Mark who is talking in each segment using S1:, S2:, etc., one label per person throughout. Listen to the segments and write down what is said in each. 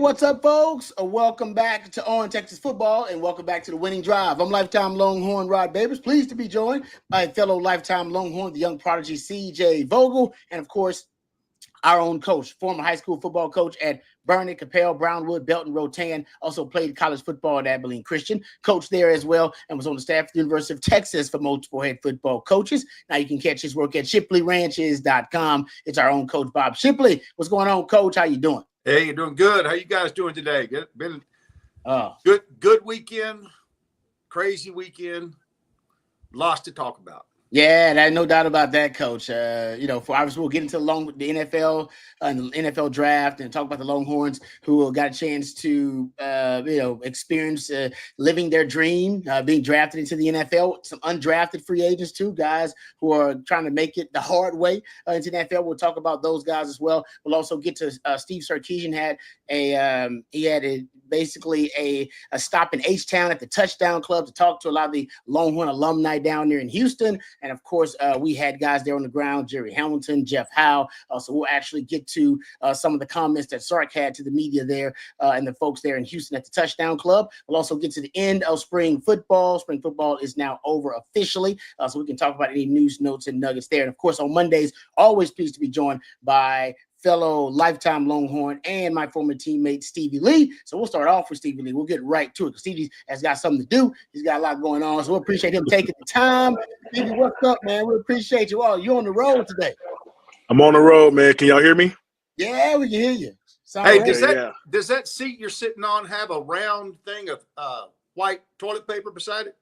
S1: what's up, folks? Welcome back to On Texas Football, and welcome back to the Winning Drive. I'm lifetime Longhorn Rod Babers, pleased to be joined by fellow lifetime Longhorn, the young prodigy C.J. Vogel, and of course, our own coach, former high school football coach at Burnet, Capel, Brownwood, Belton, Rotan, also played college football at Abilene Christian, coached there as well, and was on the staff at the University of Texas for multiple head football coaches. Now you can catch his work at ShipleyRanches.com. It's our own coach, Bob Shipley. What's going on, Coach? How you doing?
S2: Hey, you're doing good. How you guys doing today? Been good weekend, crazy weekend, lots to talk about.
S1: Yeah, there's no doubt about that, Coach. For obviously we'll get into the NFL and the NFL draft and talk about the Longhorns who got a chance to experience living their dream, being drafted into the NFL. Some undrafted free agents too, guys who are trying to make it the hard way into the NFL. We'll talk about those guys as well. We'll also get to Steve Sarkisian had basically a stop in H-Town at the Touchdown Club to talk to a lot of the Longhorn alumni down there in Houston. And of course, we had guys there on the ground, Jerry Hamilton, Jeff Howe. So we'll actually get to some of the comments that Sark had to the media there and the folks there in Houston at the Touchdown Club. We'll also get to the end of spring football. Spring football is now over officially. So we can talk about any news, notes, and nuggets there. And of course, on Mondays, always pleased to be joined by fellow lifetime Longhorn and my former teammate, Stevie Lee. So we'll start off with Stevie Lee. We'll get right to it because Stevie has got something to do. He's got a lot going on. So we appreciate him taking the time. Stevie, what's up, man? We appreciate you all. You're on the road today.
S3: I'm on the road, man. Can y'all hear me?
S1: Yeah, we can hear you.
S2: Hey, does that seat you're sitting on have a round thing of white toilet paper beside it?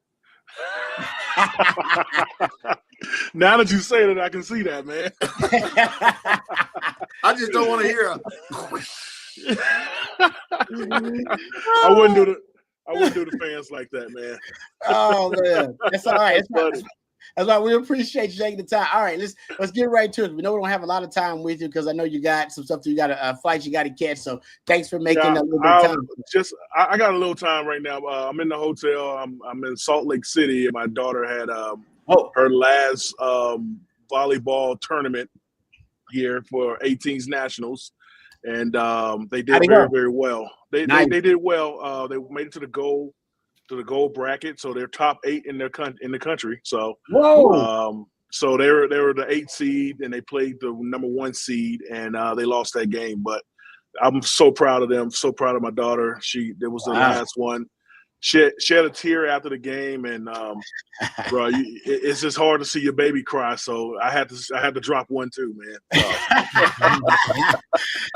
S3: Now that you say that, I can see that, man.
S2: I just don't want to hear
S3: I wouldn't do the fans like that, man.
S1: Oh man, that's all right. That's why we appreciate you taking the time. All right, let's get right to it. We know we don't have a lot of time with you because I know you got some stuff that you got a flight you got to catch. So thanks for making a little bit of time.
S3: I got a little time right now. I'm in the hotel. I'm in Salt Lake City. My daughter had her last volleyball tournament here for 18's Nationals, and they did very well. They did well. They made it to the gold bracket, so they're top 8 in the country. So so they were the 8th seed, and they played the number 1 seed, and they lost that game. But I'm so proud of them. So proud of my daughter. There was the last one. She had a tear after the game, and bro, it's just hard to see your baby cry. So I had to drop one too, man.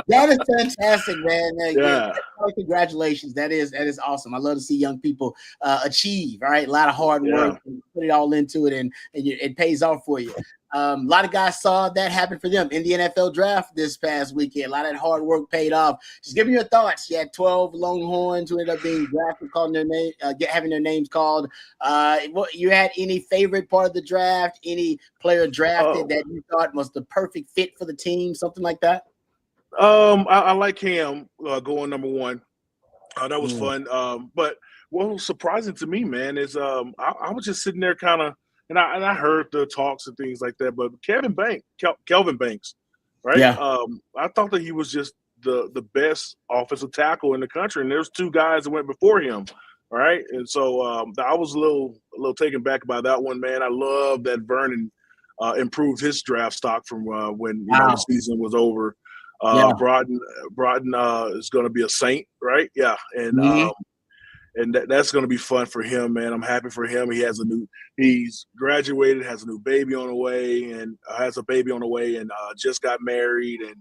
S1: That is fantastic, man.
S3: Yeah.
S1: Congratulations. That is awesome. I love to see young people achieve. All right, a lot of hard work, and put it all into it, and it pays off for you. A lot of guys saw that happen for them in the NFL draft this past weekend. A lot of that hard work paid off. Just give me your thoughts. You had 12 Longhorns who ended up being drafted, calling their name, having their names called. You had any favorite part of the draft? Any player drafted that you thought was the perfect fit for the team? Something like that?
S3: I like him going number 1. That was fun. But what was surprising to me, man, is I was just sitting there kind of. And I heard the talks and things like that, but Kelvin Banks, right?
S1: Yeah.
S3: I thought that he was just the best offensive tackle in the country, and there's 2 guys that went before him, right? And so I was a little taken back by that one, man. I love that Vernon improved his draft stock from when the season was over. Broughton is going to be a Saint, right? Yeah, and. And that's going to be fun for him, man. I'm happy for him. He's graduated, has a new baby on the way, and just got married, and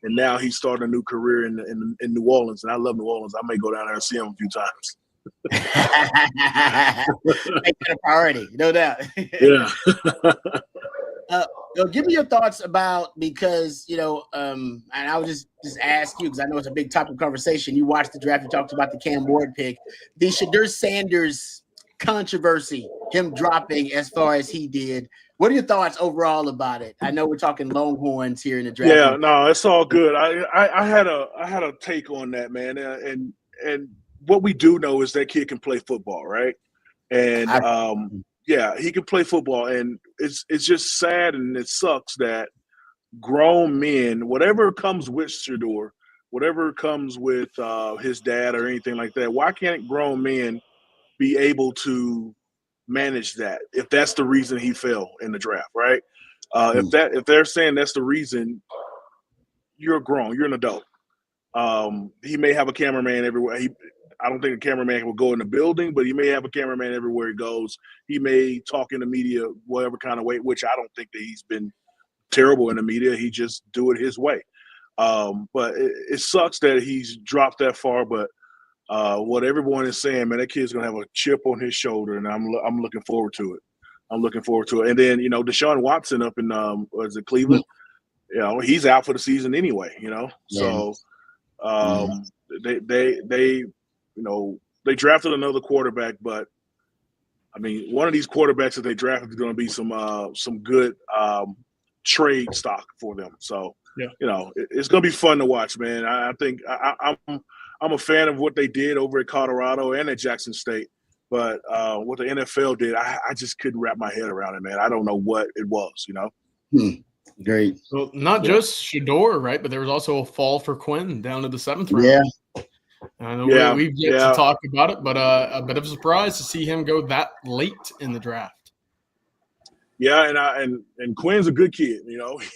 S3: now he's starting a new career in New Orleans. And I love New Orleans. I may go down there and see him a few times.
S1: Make it a priority, no doubt.
S3: Yeah.
S1: Give me your thoughts about, because and I would just ask you because I know it's a big topic of conversation. You watched the draft, you talked about the Cam Ward pick, the Shedeur Sanders controversy, him dropping as far as he did. What are your thoughts overall about it? I know we're talking Longhorns here in the draft.
S3: Yeah, no, it's all good. I had a take on that, man, and what we do know is that kid can play football, right? And yeah, he can play football, and it's just sad and it sucks that grown men, whatever comes with Shedeur, whatever comes with his dad or anything like that, why can't grown men be able to manage that if that's the reason he fell in the draft, right? If they're saying that's the reason, you're grown, you're an adult. He may have a cameraman everywhere. I don't think a cameraman will go in the building, but he may have a cameraman everywhere he goes. He may talk in the media whatever kind of way, which I don't think that he's been terrible in the media. He just do it his way. But it sucks that he's dropped that far. But what everyone is saying, man, that kid's gonna have a chip on his shoulder, and I'm looking forward to it. I'm looking forward to it. And then Deshaun Watson up in was it Cleveland? He's out for the season anyway. So they drafted another quarterback, but I mean, one of these quarterbacks that they drafted is going to be some good trade stock for them. So it's going to be fun to watch, man. I think I'm a fan of what they did over at Colorado and at Jackson State, but what the NFL did, I just couldn't wrap my head around it, man. I don't know what it was,
S1: Great.
S4: Well, not just Shador, right? But there was also a fall for Quinn down to the 7th round.
S1: Yeah.
S4: I know we've yet to talk about it, but a bit of a surprise to see him go that late in the draft.
S3: Yeah, and Quinn's a good kid.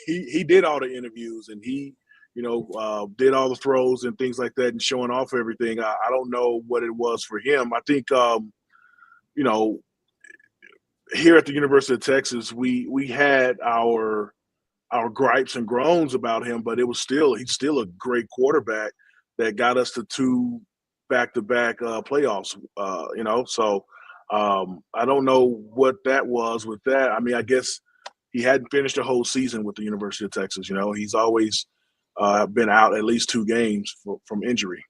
S3: He did all the interviews and he, did all the throws and things like that and showing off everything. I don't know what it was for him. I think, here at the University of Texas, we had our gripes and groans about him, but he's still a great quarterback that got us to 2 back-to-back playoffs, So I don't know what that was with that. I mean, I guess he hadn't finished the whole season with the University of Texas. He's always been out at least 2 games from injury.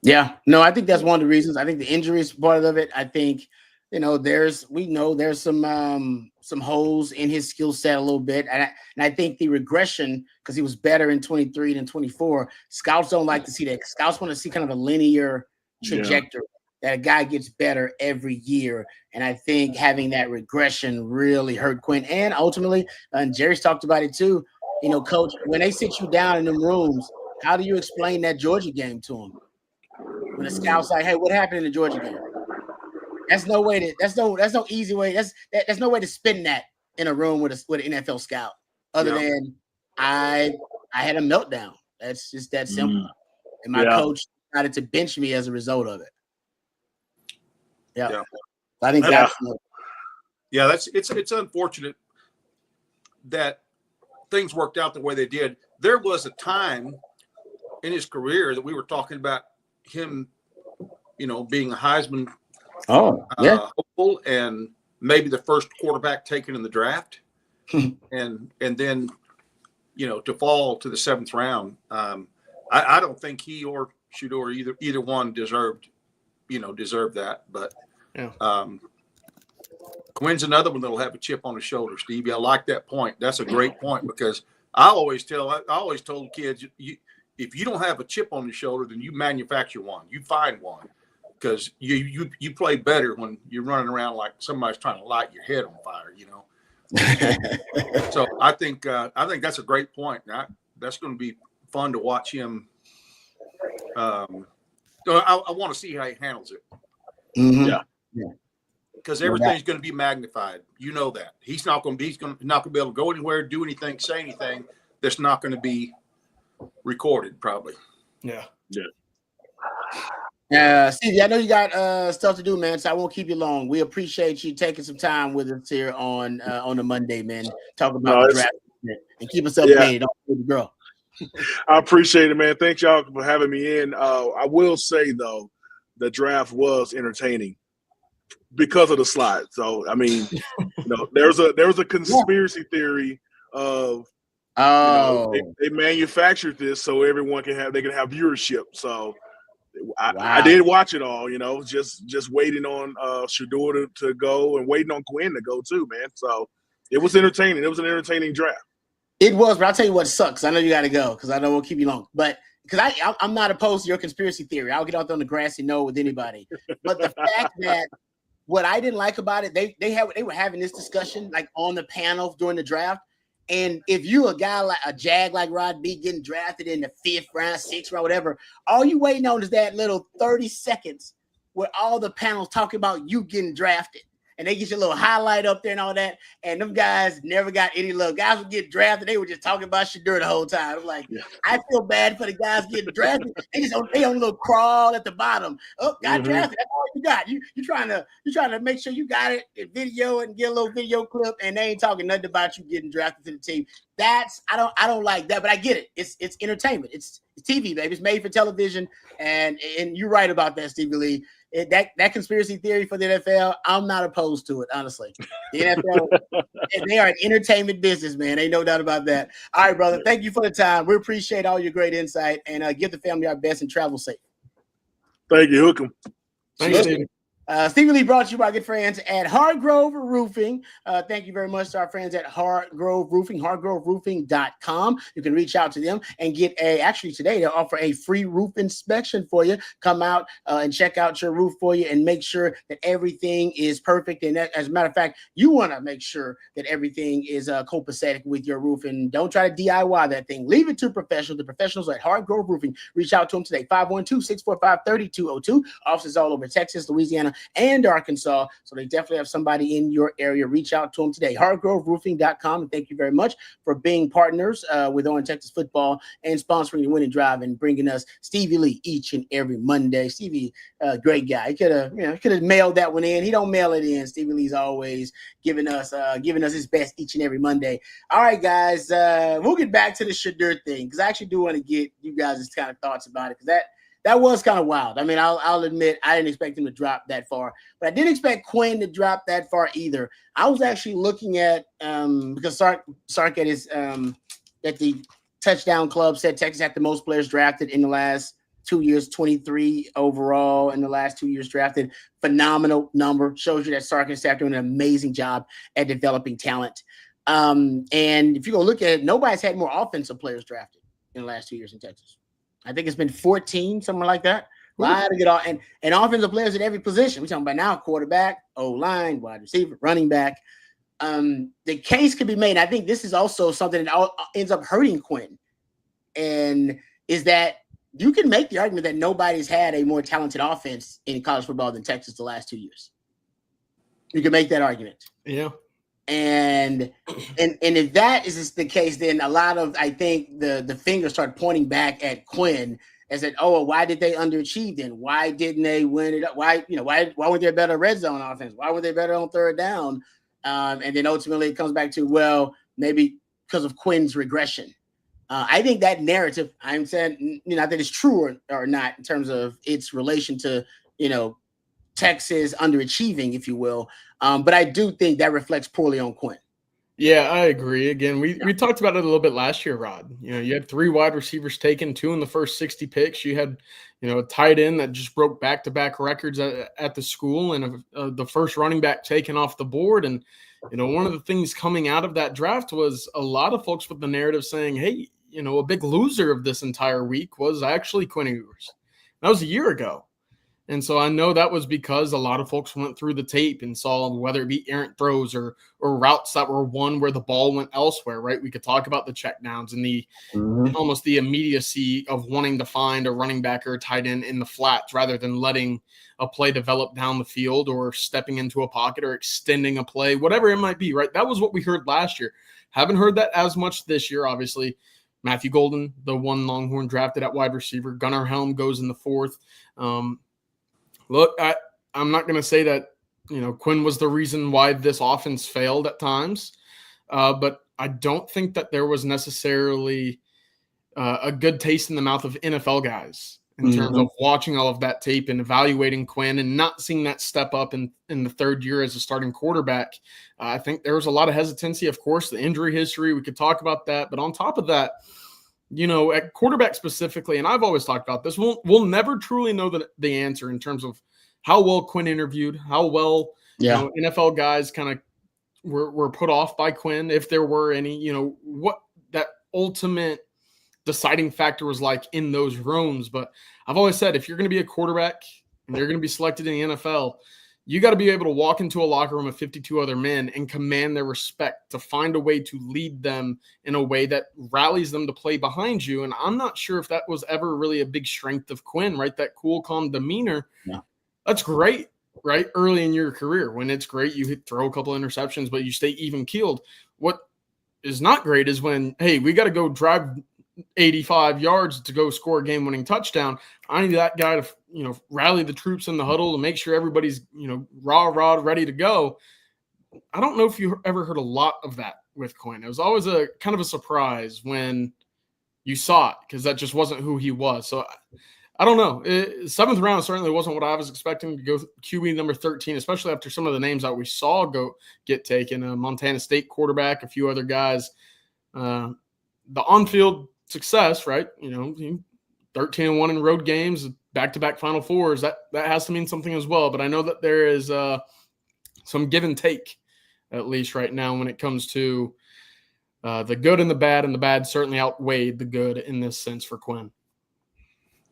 S1: Yeah, no, I think that's one of the reasons. I think the injury is part of it. I think, there's some holes in his skill set a little bit. And I think the regression, because he was better in 23 than 24, scouts don't like to see that. Scouts want to see kind of a linear trajectory, that a guy gets better every year. And I think having that regression really hurt Quinn. And ultimately, and Jerry's talked about it too, Coach, when they sit you down in them rooms, how do you explain that Georgia game to them? When the scout's like, hey, what happened in the Georgia game? That's no easy way. That's no way to spin that in a room with an NFL scout other than I had a meltdown. That's just that simple. And my coach decided to bench me as a result of it. Yeah. I think that's
S2: it's unfortunate that things worked out the way they did. There was a time in his career that we were talking about him, being a Heisman hopeful and maybe the first quarterback taken in the draft, and then to fall to the 7th round. I don't think he or Shador either one deserved that. But Quinn's another one that'll have a chip on his shoulder, Stevie. I like that point. That's a great point, because I always told kids, if you don't have a chip on your shoulder, then you manufacture one. You find one. Because you play better when you're running around like somebody's trying to light your head on fire, So I think that's a great point. That's going to be fun to watch him. I want to see how he handles it.
S1: Mm-hmm.
S2: Yeah. Because everything's going to be magnified. That he's not going to be able to go anywhere, do anything, say anything that's not going to be recorded, probably.
S3: Yeah.
S1: Stevie, I know you got stuff to do, man, so I won't keep you long. We appreciate you taking some time with us here on a Monday, man. Talk about the draft and keep us updated. Don't forget the girl.
S3: I appreciate it, man. Thanks y'all for having me in. I will say though, the draft was entertaining because of the slide. So I mean, there was a conspiracy theory of they manufactured this so everyone can have viewership. So I did watch it all, just waiting on Shador to go and waiting on Quinn to go too, man. So it was entertaining. It was an entertaining draft.
S1: It was, but I'll tell you what sucks. I know you got to go because I know we'll keep you long. But because I'm not opposed to your conspiracy theory. I'll get out there on the grassy knoll with anybody. But the fact that what I didn't like about it, they were having this discussion like on the panel during the draft, And if you a guy like a jag like Rod B getting drafted in the 5th round, 6th round, whatever, all you waiting on is that little 30 seconds where all the panels talking about you getting drafted. And they get your little highlight up there and all that. And them guys never got any love. Guys would get drafted. They were just talking about Shedeur the whole time. I'm like, I feel bad for the guys getting drafted. They on a little crawl at the bottom. Oh, got drafted. That's all you got. You trying to make sure you got it in video and get a little video clip, and they ain't talking nothing about you getting drafted to the team. I don't like that, but I get it. It's entertainment. It's TV, baby. It's made for television. And you're right about that, Stevie Lee. That conspiracy theory for the NFL, I'm not opposed to it, honestly. The NFL, they are an entertainment business, man. Ain't no doubt about that. All right, brother. Thank you for the time. We appreciate all your great insight, and give the family our best and travel safe.
S3: Thank you. Hook 'em.
S4: Thanks, Steve.
S1: Stevie Lee brought to you by good friends at Hardgrove Roofing. Thank you very much to our friends at Hardgrove Roofing, hardgroveroofing.com. You can reach out to them and get today they'll offer a free roof inspection for you. Come out and check out your roof for you and make sure that everything is perfect. And as a matter of fact, you want to make sure that everything is copacetic with your roof, and don't try to DIY that thing. Leave it to professionals. The professionals at Hardgrove Roofing. Reach out to them today, 512-645-3202. Offices all over Texas, Louisiana, and Arkansas. So they definitely have somebody in your area. Reach out to them today. hardgroveroofing.com. And thank you very much for being partners with On Texas Football and sponsoring the Winning Drive and bringing us Stevie Lee each and every Monday. Stevie, great guy. He could have mailed that one in. He don't mail it in. Stevie Lee's always giving us his best each and every Monday. All right, guys, we'll get back to the Shedeur thing, because I actually do want to get you guys' kind of thoughts about it, because that was kind of wild. I mean, I'll admit I didn't expect him to drop that far, but I didn't expect Quinn to drop that far either. I was actually looking at because Sark at his at the touchdown club said Texas had the most players drafted in the last 2 years, 23 overall in the last 2 years drafted. Phenomenal number. Shows you that Sark and his staff doing an amazing job at developing talent. And if you go look at it, nobody's had more offensive players drafted in the last 2 years in Texas. I think it's been 14, something like that. A lot to get off, and offensive players at every position. We're talking about now quarterback, O-line, wide receiver, running back. The case could be made. I think this is also something that ends up hurting Quinn, and is that you can make the argument that nobody's had a more talented offense in college football than Texas the last 2 years. You can make that argument.
S4: Yeah.
S1: And if that is the case, then a lot of, I think, the fingers start pointing back at Quinn and said, oh, well, why did they underachieve then? Why didn't they win it up? Why weren't they better red zone offense? Why weren't they better on third down? And then ultimately it comes back to, well, maybe because of Quinn's regression. I think that narrative, I'm saying, not that it's true or not in terms of its relation to, Texas underachieving, if you will. But I do think that reflects poorly on Quinn.
S4: Yeah, I agree. Again, we talked about it a little bit last year, Rod. You had 3 wide receivers taken, 2 in the first 60 picks. You had, a tight end that just broke back-to-back records at the school, and the first running back taken off the board. And, one of the things coming out of that draft was a lot of folks with the narrative saying, hey, a big loser of this entire week was actually Quinn Ewers. That was a year ago. And so I know that was because a lot of folks went through the tape and saw whether it be errant throws or routes that were won where the ball went elsewhere, right? We could talk about the checkdowns and the almost the immediacy of wanting to find a running back or a tight end in the flats rather than letting a play develop down the field or stepping into a pocket or extending a play, whatever it might be, right? That was what we heard last year. Haven't heard that as much this year, obviously. Matthew Golden, the one Longhorn drafted at wide receiver. Gunnar Helm goes in the 4th. Look, I'm not going to say that, Quinn was the reason why this offense failed at times, but I don't think that there was necessarily a good taste in the mouth of NFL guys in terms of watching all of that tape and evaluating Quinn and not seeing that step up in the 3rd year as a starting quarterback. I think there was a lot of hesitancy, of course, the injury history. We could talk about that. But on top of that, at quarterback specifically, and I've always talked about this, we'll never truly know the answer in terms of how well Quinn interviewed, how well NFL guys kind of were put off by Quinn, if there were any, what that ultimate deciding factor was like in those rooms. But I've always said, if you're going to be a quarterback and you're going to be selected in the NFL, you got to be able to walk into a locker room of 52 other men and command their respect, to find a way to lead them in a way that rallies them to play behind you. And I'm not sure if that was ever really a big strength of Quinn, right? That cool, calm demeanor.
S1: Yeah.
S4: That's great, right? Early in your career, when it's great, you throw a couple of interceptions, but you stay even keeled. What is not great is when, hey, we got to go drive 85 yards to go score a game-winning touchdown. I need that guy to, rally the troops in the huddle to make sure everybody's, rah, ready to go. I don't know if you ever heard a lot of that with Quinn. It was always a kind of a surprise when you saw it, because that just wasn't who he was. So I don't know. Seventh round certainly wasn't what I was expecting to go QB number 13, especially after some of the names that we saw get taken. Montana State quarterback, a few other guys. The on-field success, right? 13-1 in road games, back-to-back Final Fours. That has to mean something as well. But I know that there is some give and take, at least right now, when it comes to the good and the bad certainly outweighed the good in this sense for Quinn.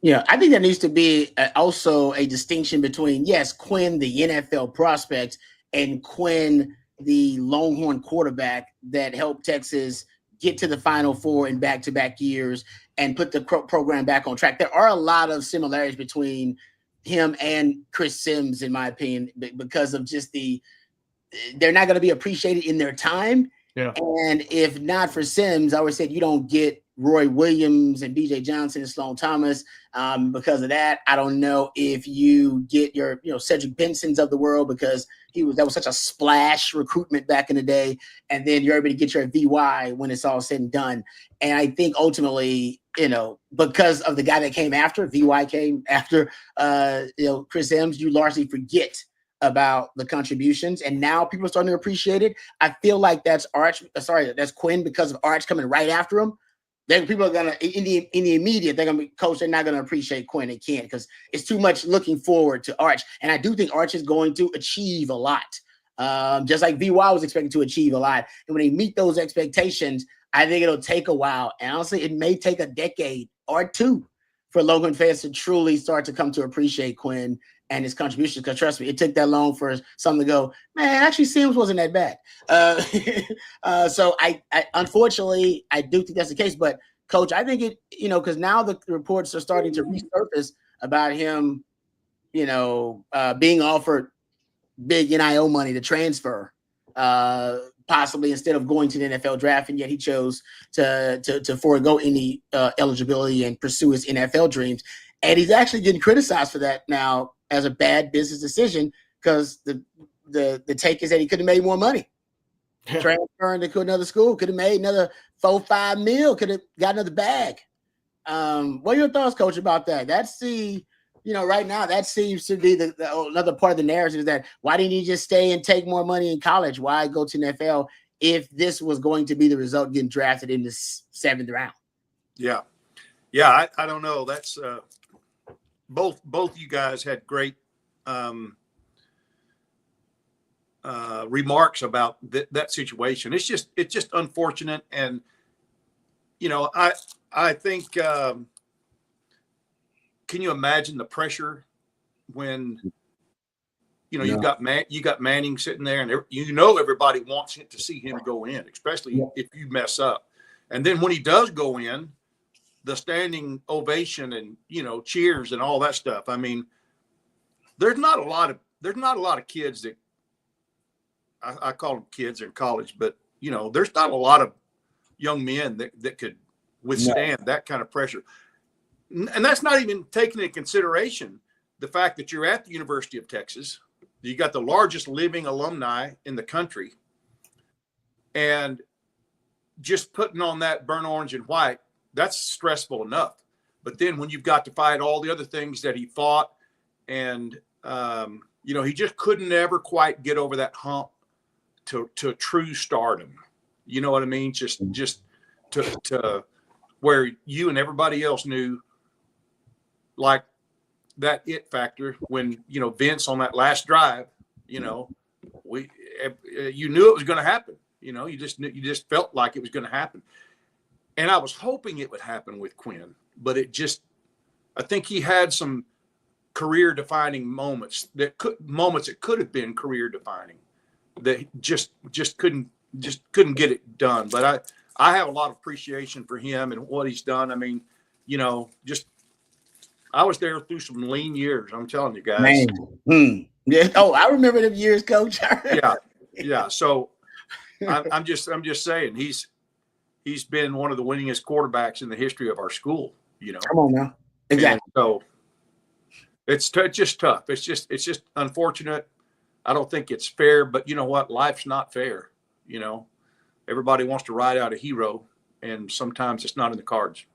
S1: Yeah, I think there needs to be also a distinction between, yes, Quinn, the NFL prospect, and Quinn, the Longhorn quarterback that helped Texas get to the Final Four in back-to-back years and put the program back on track. There are a lot of similarities between him and Chris Sims, in my opinion, because of just they're not going to be appreciated in their time.
S4: Yeah.
S1: And if not for Sims, I always said you don't get Roy Williams and B.J. Johnson and Sloan Thomas because of that. I don't know if you get your, Cedric Benson's of the world, because that was such a splash recruitment back in the day. And then you're able to get your VY when it's all said and done. And I think ultimately, because of the guy that came after, VY came after, Chris Sims, you largely forget about the contributions, and now people are starting to appreciate it. I feel like that's Quinn, because of Arch coming right after him. Then people are gonna in the immediate, they're gonna be coach. They're not gonna appreciate Quinn. They can't, because it's too much looking forward to Arch. And I do think Arch is going to achieve a lot, just like VY was expecting to achieve a lot. And when they meet those expectations, I think it'll take a while. And honestly, it may take a decade or two for Longhorn fans to truly start to come to appreciate Quinn and his contributions, because trust me, it took that long for some to go, man, actually Sims wasn't that bad. So I unfortunately, I do think that's the case. But Coach, I think it, because now the reports are starting to resurface about him, being offered big NIL money to transfer, possibly instead of going to the NFL draft, and yet he chose to forego any eligibility and pursue his NFL dreams. And he's actually getting criticized for that now as a bad business decision, because the take is that he could have made more money. Transferring to another school, could have made another $4-5 million, could have got another bag. What are your thoughts, Coach, about that? That's right now that seems to be the another part of the narrative, is that why didn't he just stay and take more money in college? Why go to the NFL if this was going to be the result, getting drafted in the 7th round?
S2: Yeah, I don't know. That's both you guys had great remarks about that situation. It's just unfortunate, and I think can you imagine the pressure when you got Manning sitting there, and everybody wants to see him go in, especially if you mess up, and then when he does go in, the standing ovation and cheers and all that stuff. I mean, there's not a lot of kids that I call them kids in college, but there's not a lot of young men that could withstand that kind of pressure. And that's not even taking into consideration the fact that you're at the University of Texas. You got the largest living alumni in the country, and just putting on that burnt orange and white, that's stressful enough. But then when you've got to fight all the other things that he fought, and he just couldn't ever quite get over that hump to true stardom. You know what I mean? Just to where you and everybody else knew, like that it factor when Vince on that last drive, you knew it was going to happen. You just felt like it was going to happen. And I was hoping it would happen with Quinn, but I think he had some career-defining moments that could have been career-defining that just couldn't get it done. But I have a lot of appreciation for him and what he's done. I mean, I was there through some lean years. I'm telling you guys.
S1: Yeah. Oh, I remember them years, Coach.
S2: Yeah. So I'm just saying he's been one of the winningest quarterbacks in the history of our school.
S1: Come on now. Exactly.
S2: And so it's just tough. It's just unfortunate. I don't think it's fair, but you know what? Life's not fair. Everybody wants to ride out a hero, and sometimes it's not in the cards.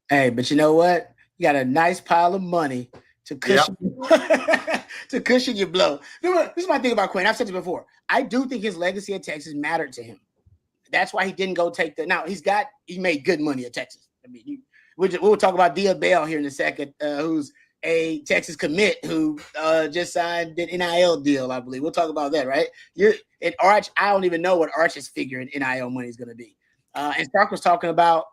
S1: Hey, but you know what? You got a nice pile of money to cushion to cushion your blow. This is my thing about Quinn. I've said this before. I do think his legacy at Texas mattered to him. That's why he didn't go take the. Now he made good money at Texas. I mean, we'll talk about Dia Bell here in a second, who's a Texas commit who just signed an NIL deal, I believe. We'll talk about that, right? And Arch, I don't even know what Arch's figure in NIL money is going to be. And Stark was talking about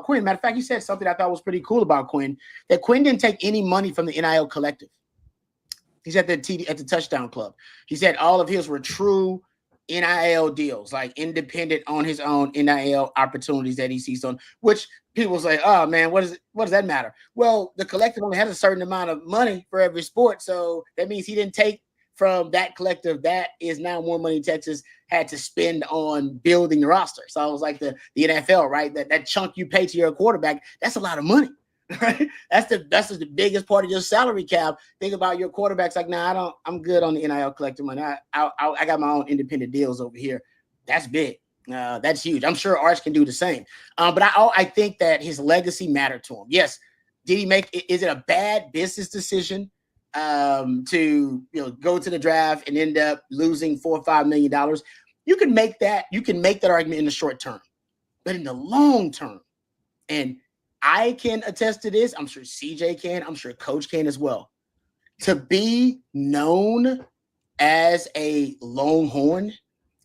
S1: Quinn. Matter of fact, he said something I thought was pretty cool about Quinn, that Quinn didn't take any money from the NIL collective. He's at the touchdown club. He said all of his were true NIL deals, like independent on his own NIL opportunities that he sees on, which people say, oh man, what does that matter? Well, the collective only has a certain amount of money for every sport. So that means he didn't take from that collective. That is now more money Texas had to spend on building the roster. So it was like the NFL, right? That chunk you pay to your quarterback, that's a lot of money. Right? That's the biggest part of your salary cap. Think about your quarterbacks like, nah, I'm good on the NIL collective money. I got my own independent deals over here. That's big. That's huge. I'm sure Arch can do the same. But I think that his legacy mattered to him. Yes. Is it a bad business decision to go to the draft and end up losing $4 or $5 million? You can make that argument in the short term, but in the long term, and I can attest to this. I'm sure CJ can. I'm sure Coach can as well. To be known as a Longhorn,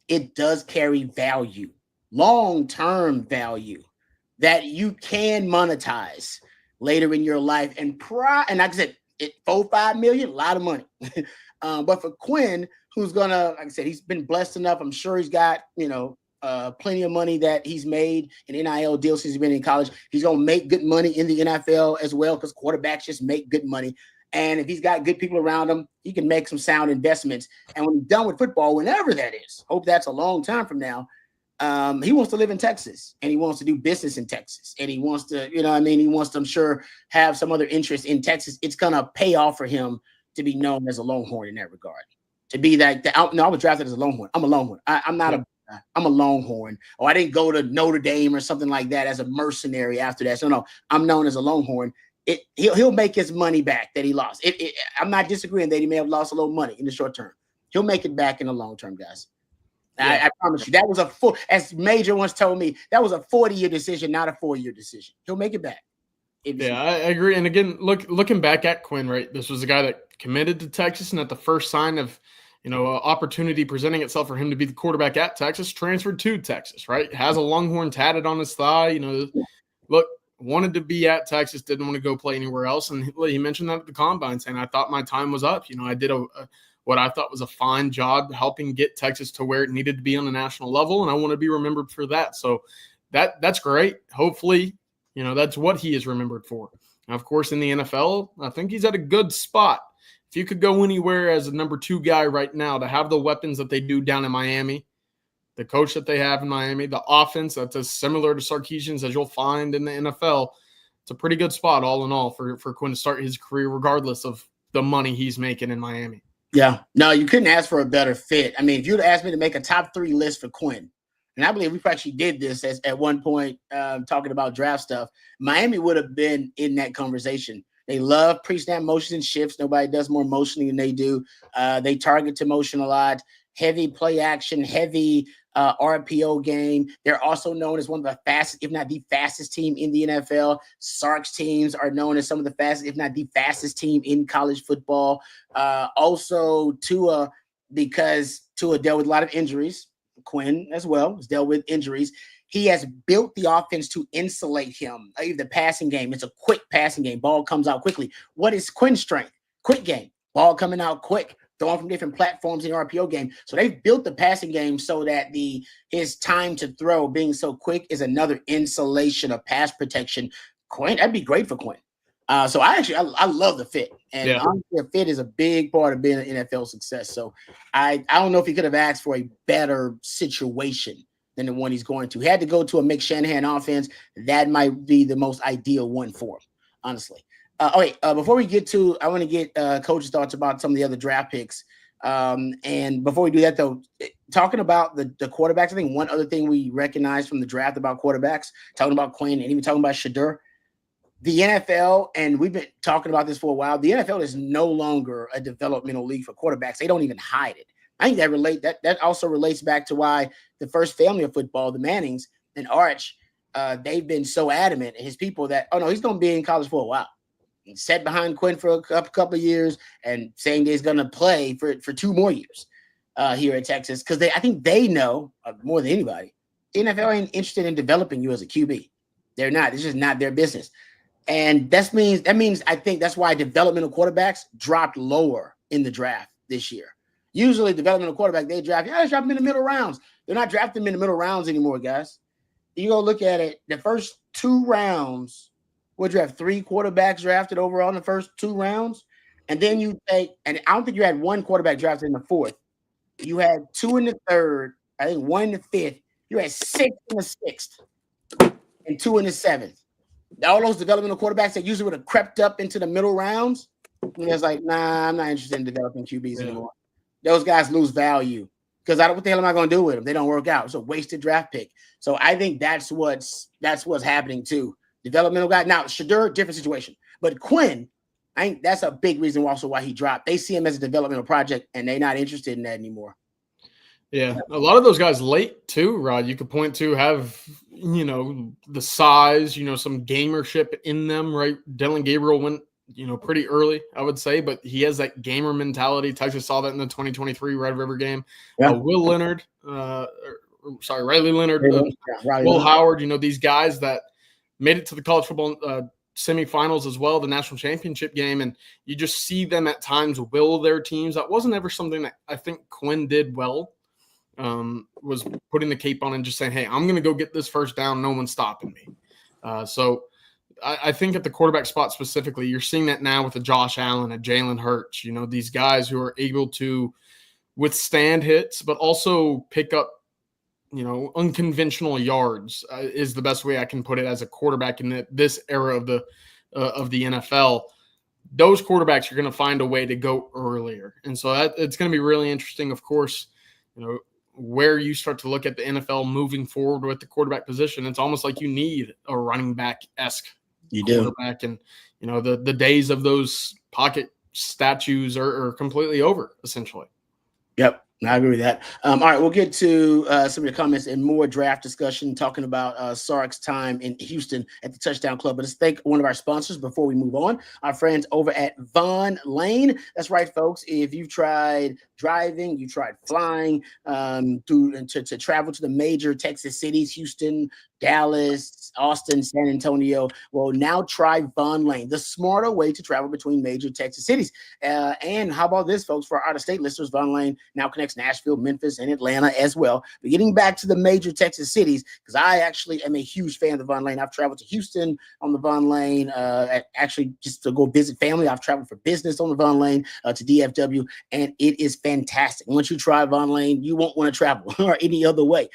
S1: it does carry value, long-term value that you can monetize later in your life. And like I said, $4-5 million, a lot of money. But for Quinn, who's gonna, like I said, he's been blessed enough. I'm sure he's got plenty of money that he's made in NIL deals since he's been in college. He's going to make good money in the NFL as well, because quarterbacks just make good money. And if he's got good people around him, he can make some sound investments. And when he's done with football, whenever that is, hope that's a long time from now, he wants to live in Texas, and he wants to do business in Texas. And he wants to, he wants to, I'm sure, have some other interest in Texas. It's going to pay off for him to be known as a Longhorn in that regard. To be I was drafted as a Longhorn. I'm a Longhorn. I'm a Longhorn. Or I didn't go to Notre Dame or something like that as a mercenary after that. So no, I'm known as a Longhorn. He'll make his money back that he lost. I'm not disagreeing that he may have lost a little money in the short term. He'll make it back in the long term, guys. Yeah. I promise you. That was as Major once told me, that was a 40-year decision, not a 4-year decision. He'll make it back.
S4: Yeah, I agree. And again, looking back at Quinn, right? This was a guy that committed to Texas, and at the first sign of opportunity presenting itself for him to be the quarterback at Texas, transferred to Texas, right? Has a Longhorn tatted on his thigh. Wanted to be at Texas, didn't want to go play anywhere else. And he mentioned that at the combine, saying, I thought my time was up. I did what I thought was a fine job helping get Texas to where it needed to be on the national level, and I want to be remembered for that. So that's great. Hopefully, that's what he is remembered for. Now, of course, in the NFL, I think he's at a good spot. If you could go anywhere as a number 2 guy right now to have the weapons that they do down in Miami, the coach that they have in Miami, the offense that's as similar to Sarkisian's as you'll find in the NFL, it's a pretty good spot all in all for Quinn to start his career regardless of the money he's making in Miami.
S1: Yeah. No, you couldn't ask for a better fit. I mean, if you'd asked me to make a top 3 list for Quinn, and I believe we actually did this at one point talking about draft stuff, Miami would have been in that conversation. They love pre-snap motions and shifts. Nobody does more motioning than they do. They target to motion a lot, heavy play action, heavy RPO game. They're also known as one of the fastest, if not the fastest team in the NFL. Sark's teams are known as some of the fastest, if not the fastest team in college football. Also Tua, because Tua dealt with a lot of injuries. Quinn as well has dealt with injuries. he has built the offense to insulate him. The passing game, it's a quick passing game. Ball comes out quickly. What is Quinn's strength? Quick game. Ball coming out quick, throwing from different platforms in the RPO game. So they've built the passing game so that his time to throw being so quick is another insulation of pass protection. Quinn, that'd be great for Quinn. So I love the fit, and honestly, the fit is a big part of being an NFL success. So I don't know if he could have asked for a better situation than the one he's going to. He had to go to a Mick Shanahan offense. That might be the most ideal one for him, honestly. All right, before we get to, I want to get Coach's thoughts about some of the other draft picks. And before we do that, though, talking about the quarterbacks, I think one other thing we recognize from the draft about quarterbacks, talking about Quinn and even talking about Shedeur, the NFL, and we've been talking about this for a while, the NFL is no longer a developmental league for quarterbacks. They don't even hide it. I think that also relates back to why the first family of football, the Mannings and Arch, they've been so adamant, and his people, that, oh no, he's going to be in college for a while. He sat behind Quinn for a couple of years and saying that he's going to play for 2 more years here at Texas, because I think they know more than anybody, the NFL ain't interested in developing you as a QB. They're not. It's just not their business. And that means I think that's why developmental quarterbacks dropped lower in the draft this year. Usually developmental quarterback, they draft them in the middle rounds. They're not drafting them in the middle rounds anymore, guys. You go look at it, the first 2 rounds, would you have 3 quarterbacks drafted overall in the first 2 rounds? And then you take, and I don't think you had 1 quarterback drafted in the 4th. You had 2 in the 3rd, I think 1 in the 5th. You had 6 in the 6th and 2 in the 7th. All those developmental quarterbacks that usually would have crept up into the middle rounds, and it's like, nah, I'm not interested in developing QBs anymore. Those guys lose value because what the hell am I going to do with them? They don't work out. It's a wasted draft pick. So I think that's what's happening too. Developmental guy. Now, Shedeur, different situation. But Quinn, I think that's a big reason also why he dropped. They see him as a developmental project, and they're not interested in that anymore.
S4: Yeah, a lot of those guys late too, Rod. You could point to have, the size, some gamership in them, right? Dylan Gabriel went, pretty early, I would say, but he has that gamer mentality. Texas saw that in the 2023 Red River game.
S1: Yeah.
S4: Riley Leonard, Will Howard, these guys that made it to the college football semifinals as well, the national championship game, and you just see them at times will their teams. That wasn't ever something that I think Quinn did well. Was putting the cape on and just saying, hey, I'm going to go get this first down. No one's stopping me. So I think at the quarterback spot specifically, you're seeing that now with a Josh Allen, a Jalen Hurts, these guys who are able to withstand hits, but also pick up, unconventional yards is the best way I can put it as a quarterback in this era of the NFL. Those quarterbacks are going to find a way to go earlier. And so it's going to be really interesting, of course, where you start to look at the NFL moving forward with the quarterback position. It's almost like you need a running back-esque quarterback. And, the days of those pocket statues are completely over, essentially.
S1: Yep. I agree with that. All right, we'll get to some of your comments and more draft discussion, talking about Sark's time in Houston at the Touchdown Club. But let's thank one of our sponsors before we move on, our friends over at Von Lane. That's right, folks. If you've tried driving, you tried flying to travel to the major Texas cities, Houston, Dallas, Austin, San Antonio. Well, now try Von Lane, the smarter way to travel between major Texas cities. And how about this, folks? For our out-of-state listeners, Von Lane now connects Nashville, Memphis, and Atlanta as well. But getting back to the major Texas cities, because I actually am a huge fan of the Von Lane. I've traveled to Houston on the Von Lane, actually just to go visit family. I've traveled for business on the Von Lane to DFW, and it is fantastic. Once you try Von Lane, you won't want to travel or any other way.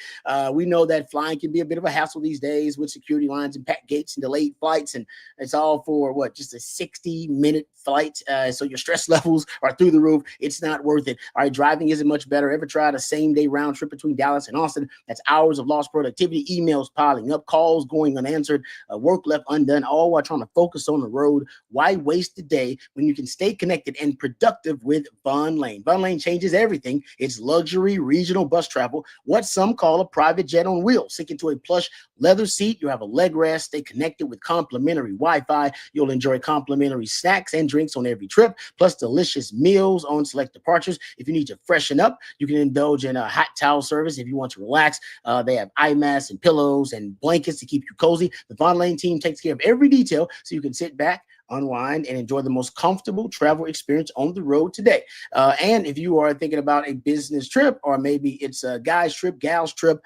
S1: We know that flying can be a bit of a hassle these days with security lines and packed gates and delayed flights, and it's all for just a 60-minute flight. So your stress levels are through the roof. It's not worth it. All right, driving isn't much better. Ever tried a same-day round trip between Dallas and Austin? That's hours of lost productivity, emails piling up, calls going unanswered, work left undone, all while trying to focus on the road. Why waste the day when you can stay connected and productive with Von Lane? Von Lane changes everything. It's luxury regional bus travel, what some call a private jet on wheels. Sink into a plush leather seat. You have a leg rest. Stay connected with complimentary Wi-Fi. You'll enjoy complimentary snacks and drinks on every trip, plus delicious meals on select departures. If you need to freshen up, up. You can indulge in a hot towel service if you want to relax. They have eye masks and pillows and blankets to keep you cozy. The Von Lane team takes care of every detail so you can sit back, unwind, and enjoy the most comfortable travel experience on the road today. And if you are thinking about a business trip, or maybe it's a guy's trip, gal's trip,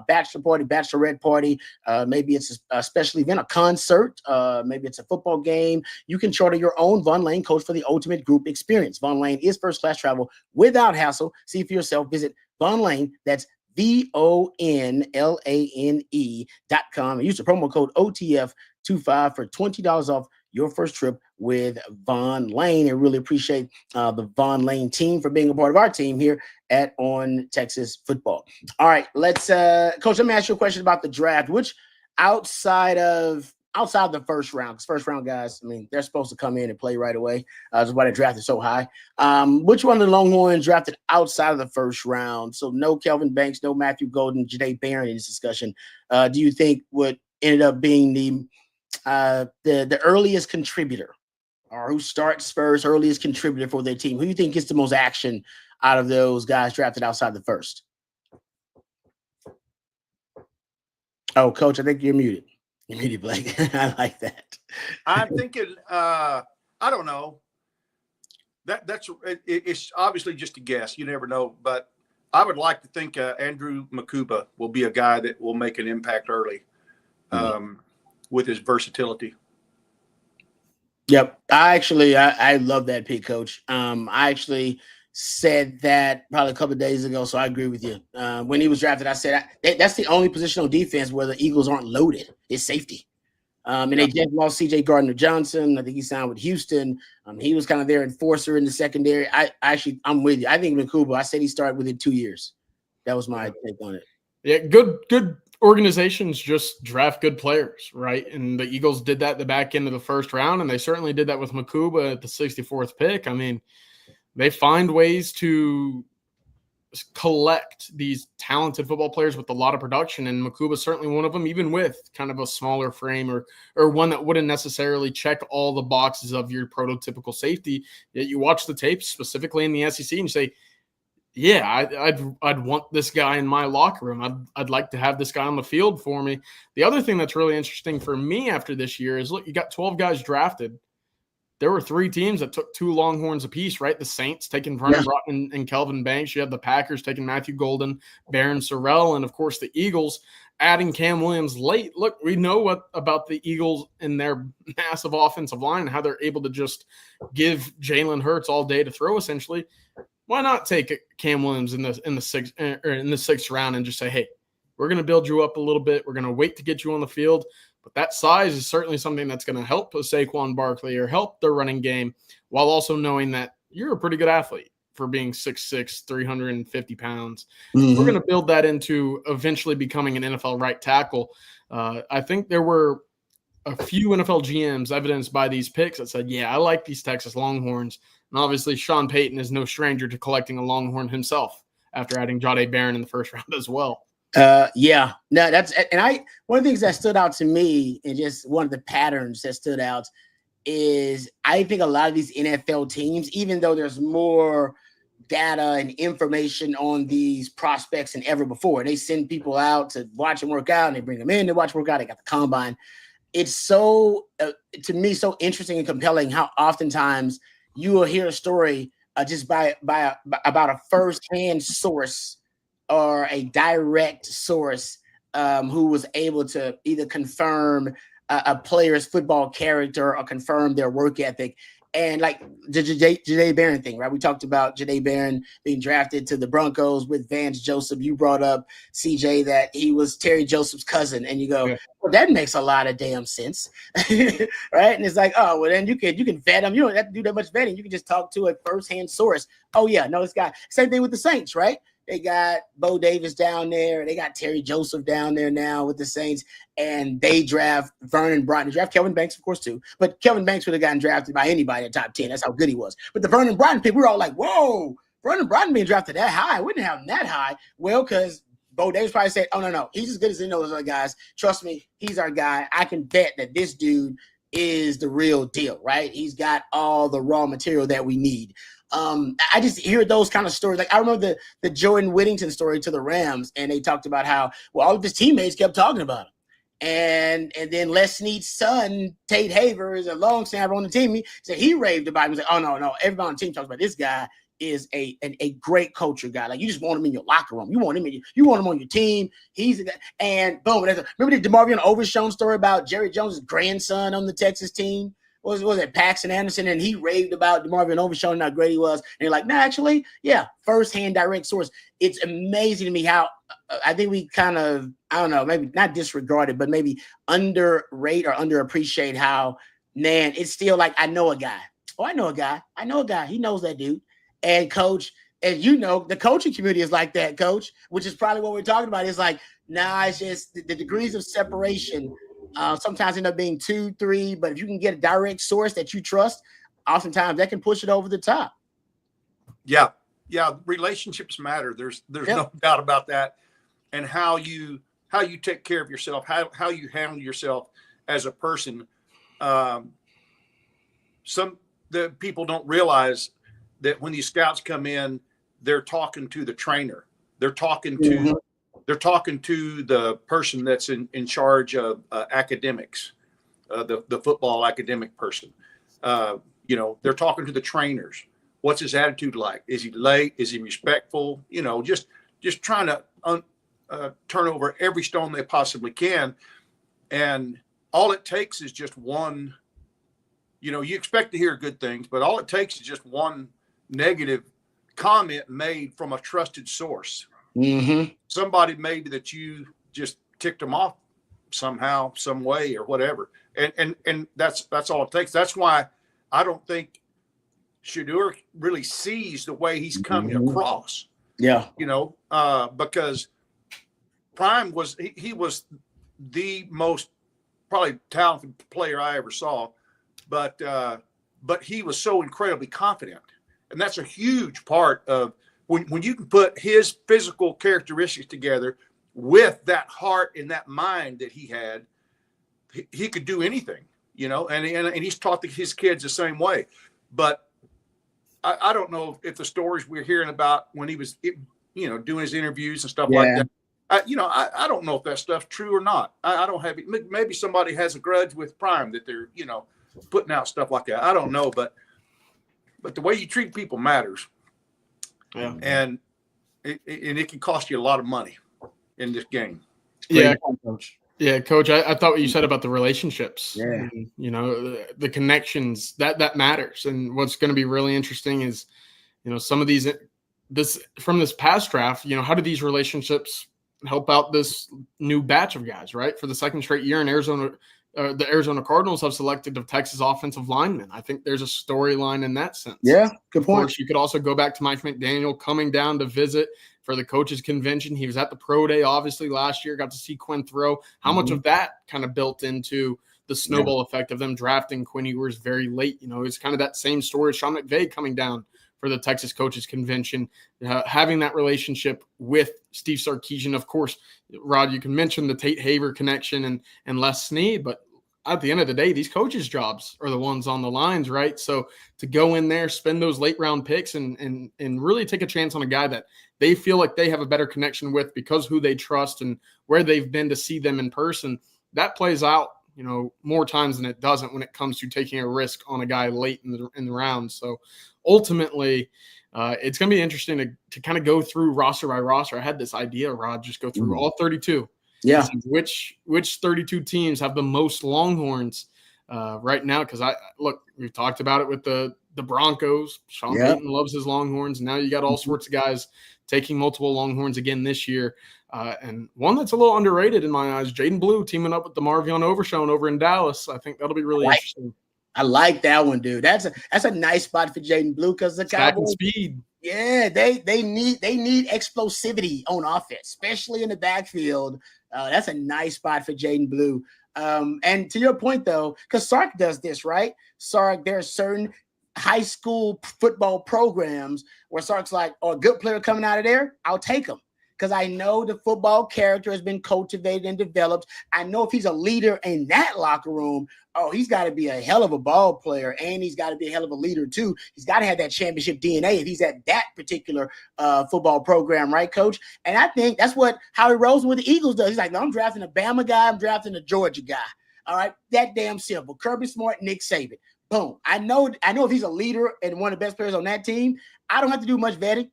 S1: bachelor party, bachelorette party, maybe it's a special event, a concert, maybe it's a football game, you can charter your own Von Lane coach for the ultimate group experience. Von Lane is first-class travel without hassle. See for yourself. Visit Von Lane. That's VONLANE.com, and use the promo code OTF25 for $20 off your first trip with Von Lane. And really appreciate the Von Lane team for being a part of our team here at On Texas Football. All right, let's Coach, let me ask you a question about the draft. Which outside the first round, because first round guys, I mean, they're supposed to come in and play right away. That's why they drafted so high. Which one of the Longhorns drafted outside of the first round? So no Kelvin Banks, no Matthew Golden, Jadae Barron in this discussion. Do you think what ended up being the earliest contributor, or who starts first, earliest contributor for their team? Who do you think gets the most action out of those guys drafted outside the first? Oh, Coach, I think you're muted. You're muted, Blake. I like that.
S2: I'm thinking, I don't know. It's obviously just a guess. You never know. But I would like to think Andrew Makuba will be a guy that will make an impact early. With his versatility.
S1: Yep. I love that pick, Coach. I actually said that probably a couple of days ago, so I agree with you. When he was drafted, I said that's the only position on defense where the Eagles aren't loaded. It's safety. And they just lost C.J. Gardner-Johnson. I think he signed with Houston. He was kind of their enforcer in the secondary. I'm with you. I think Makuba, I said he started within 2 years. That was my take on it.
S4: Yeah, good organizations just draft good players, right? And the Eagles did that at the back end of the first round, and they certainly did that with Makuba at the 64th pick. I mean, they find ways to collect these talented football players with a lot of production, and Makuba is certainly one of them, even with kind of a smaller frame or one that wouldn't necessarily check all the boxes of your prototypical safety. Yet you watch the tapes, specifically in the SEC, and you say, yeah, I'd want this guy in my locker room. I'd like to have this guy on the field for me. The other thing that's really interesting for me after this year is, look, you got 12 guys drafted. There were 3 teams that took 2 Longhorns apiece, right? The Saints taking Vernon Broughton and Kelvin Banks. You have the Packers taking Matthew Golden, Barron Sorrell, and, of course, the Eagles adding Cam Williams late. Look, we know what about the Eagles and their massive offensive line and how they're able to just give Jalen Hurts all day to throw, essentially. Why not take Cam Williams in the sixth round and just say, hey, we're going to build you up a little bit. We're going to wait to get you on the field. But that size is certainly something that's going to help Saquon Barkley or help the running game, while also knowing that you're a pretty good athlete for being 6'6", 350 pounds. Mm-hmm. We're going to build that into eventually becoming an NFL right tackle. I think there were a few NFL GMs evidenced by these picks that said, yeah, I like these Texas Longhorns. And obviously Sean Payton is no stranger to collecting a Longhorn himself after adding Jadae Barron in the first round as well.
S1: Yeah, no, one of the things that stood out to me, and just one of the patterns that stood out, is I think a lot of these NFL teams, even though there's more data and information on these prospects than ever before, they send people out to watch them work out, and they bring them in to watch work out. They got the combine. It's so, to me, so interesting and compelling how oftentimes you will hear a story just about a first-hand source or a direct source who was able to either confirm a player's football character or confirm their work ethic. And like the Jadae Barron thing, right? We talked about Jadae Barron being drafted to the Broncos with Vance Joseph. You brought up, CJ, that he was Terry Joseph's cousin. And you go, well, that makes a lot of damn sense, right? And it's like, oh, well, then you can vet him. You don't have to do that much vetting. You can just talk to a firsthand source. Oh, yeah, no, this guy. Same thing with the Saints, right? They got Bo Davis down there. They got Terry Joseph down there now with the Saints. And they draft Vernon Broughton. They draft Kelvin Banks, of course, too. But Kelvin Banks would have gotten drafted by anybody in the top 10. That's how good he was. But the Vernon Broughton pick, we were all like, whoa, Vernon Broughton being drafted that high. I wouldn't have him that high. Well, because Bo Davis probably said, oh, no. He's as good as any of those other guys. Trust me, he's our guy. I can bet that this dude is the real deal, right? He's got all the raw material that we need. I just hear those kind of stories. Like I remember the Jordan Whittington story to the Rams, and they talked about how all of his teammates kept talking about him. And then Les Snead's son, Tate Haver, is a long snapper on the team. He said he raved about him. He said, "Oh no, everybody on the team talks about this guy is a great culture guy. Like you just want him in your locker room. You want him on your team. He's a guy." And boom. Remember the DeMarvion Overshown story about Jerry Jones' grandson on the Texas team? Was it Paxton Anderson? And he raved about DeMarvion Overshown and how great he was. And you're like, no, actually, yeah, firsthand direct source. It's amazing to me how I think we kind of, I don't know, maybe not disregarded, but maybe underrate or underappreciate how, man, it's still like, I know a guy. Oh, I know a guy. He knows that dude. And coach, as you know, the coaching community is like that, coach, which is probably what we're talking about. It's like, nah, it's just the degrees of separation sometimes end up being 2, 3, but if you can get a direct source that you trust, oftentimes that can push it over the top.
S2: Yeah. Relationships matter. There's no doubt about that. And how you take care of yourself, how you handle yourself as a person. The people don't realize that when these scouts come in, they're talking to the trainer. They're talking to the person that's in charge of academics, the football academic person. They're talking to the trainers. What's his attitude like? Is he late? Is he respectful? Just trying to turn over every stone they possibly can. And all it takes is just one, you expect to hear good things, but all it takes is just one negative comment made from a trusted source.
S1: Mm-hmm.
S2: Somebody maybe that you just ticked them off somehow, some way, or whatever, and that's all it takes. That's why I don't think Shedeur really sees the way he's coming across.
S1: Yeah,
S2: because Prime was he was the most probably talented player I ever saw, but he was so incredibly confident, and that's a huge part of. When you can put his physical characteristics together with that heart and that mind that he had, he could do anything, and he's taught his kids the same way. But I don't know if the stories we're hearing about when he was, doing his interviews and stuff like that, I don't know if that stuff's true or not. I don't have it. Maybe somebody has a grudge with Prime that they're, putting out stuff like that. I don't know, but the way you treat people matters.
S1: Yeah.
S2: And it can cost you a lot of money in this game.
S4: Yeah, Coach. Yeah, Coach. I thought what you said about the relationships.
S1: Yeah.
S4: And, the connections that matters. And what's going to be really interesting is, some of this past draft. How do these relationships help out this new batch of guys? Right, for the second straight year in Arizona. The Arizona Cardinals have selected a Texas offensive lineman. I think there's a storyline in that sense.
S1: Yeah, good point.
S4: Of course, you could also go back to Mike McDaniel coming down to visit for the coaches convention. He was at the pro day, obviously, last year, got to see Quinn throw. How much of that kind of built into the snowball effect of them drafting Quinn Ewers very late? It's kind of that same story. Sean McVay coming down for the Texas coaches convention, having that relationship with Steve Sarkisian. Of course, Rod, you can mention the Tate Haver connection and Les Snead, but at the end of the day, these coaches' jobs are the ones on the lines, right? So to go in there, spend those late round picks and really take a chance on a guy that they feel like they have a better connection with because who they trust and where they've been to see them in person, that plays out, more times than it doesn't when it comes to taking a risk on a guy late in the round. So ultimately, it's going to be interesting to kind of go through roster by roster. I had this idea, Rod, just go through all 32.
S1: Yeah.
S4: Which 32 teams have the most Longhorns right now? Because we've talked about it with the Broncos. Sean Payton loves his Longhorns. Now you got all sorts of guys taking multiple Longhorns again this year. And one that's a little underrated in my eyes, Jaden Blue teaming up with DeMarvion Overshown over in Dallas. I think that'll be really interesting.
S1: I like that one, dude. That's a nice spot for Jaden Blue because the Cowboys
S4: speed.
S1: Yeah, they need explosivity on offense, especially in the backfield. That's a nice spot for Jaden Blue. And to your point, though, because Sark does this, right? Sark, there are certain high school football programs where Sark's like, a good player coming out of there, I'll take him. because I know the football character has been cultivated and developed. I know if he's a leader in that locker room, he's got to be a hell of a ball player, and he's got to be a hell of a leader too. He's got to have that championship DNA if he's at that particular football program, right, Coach? And I think that's what Howie Roseman with the Eagles does. He's like, no, I'm drafting a Bama guy, I'm drafting a Georgia guy. All right, that damn simple. Kirby Smart, Nick Saban. Boom. I know if he's a leader and one of the best players on that team, I don't have to do much vetting.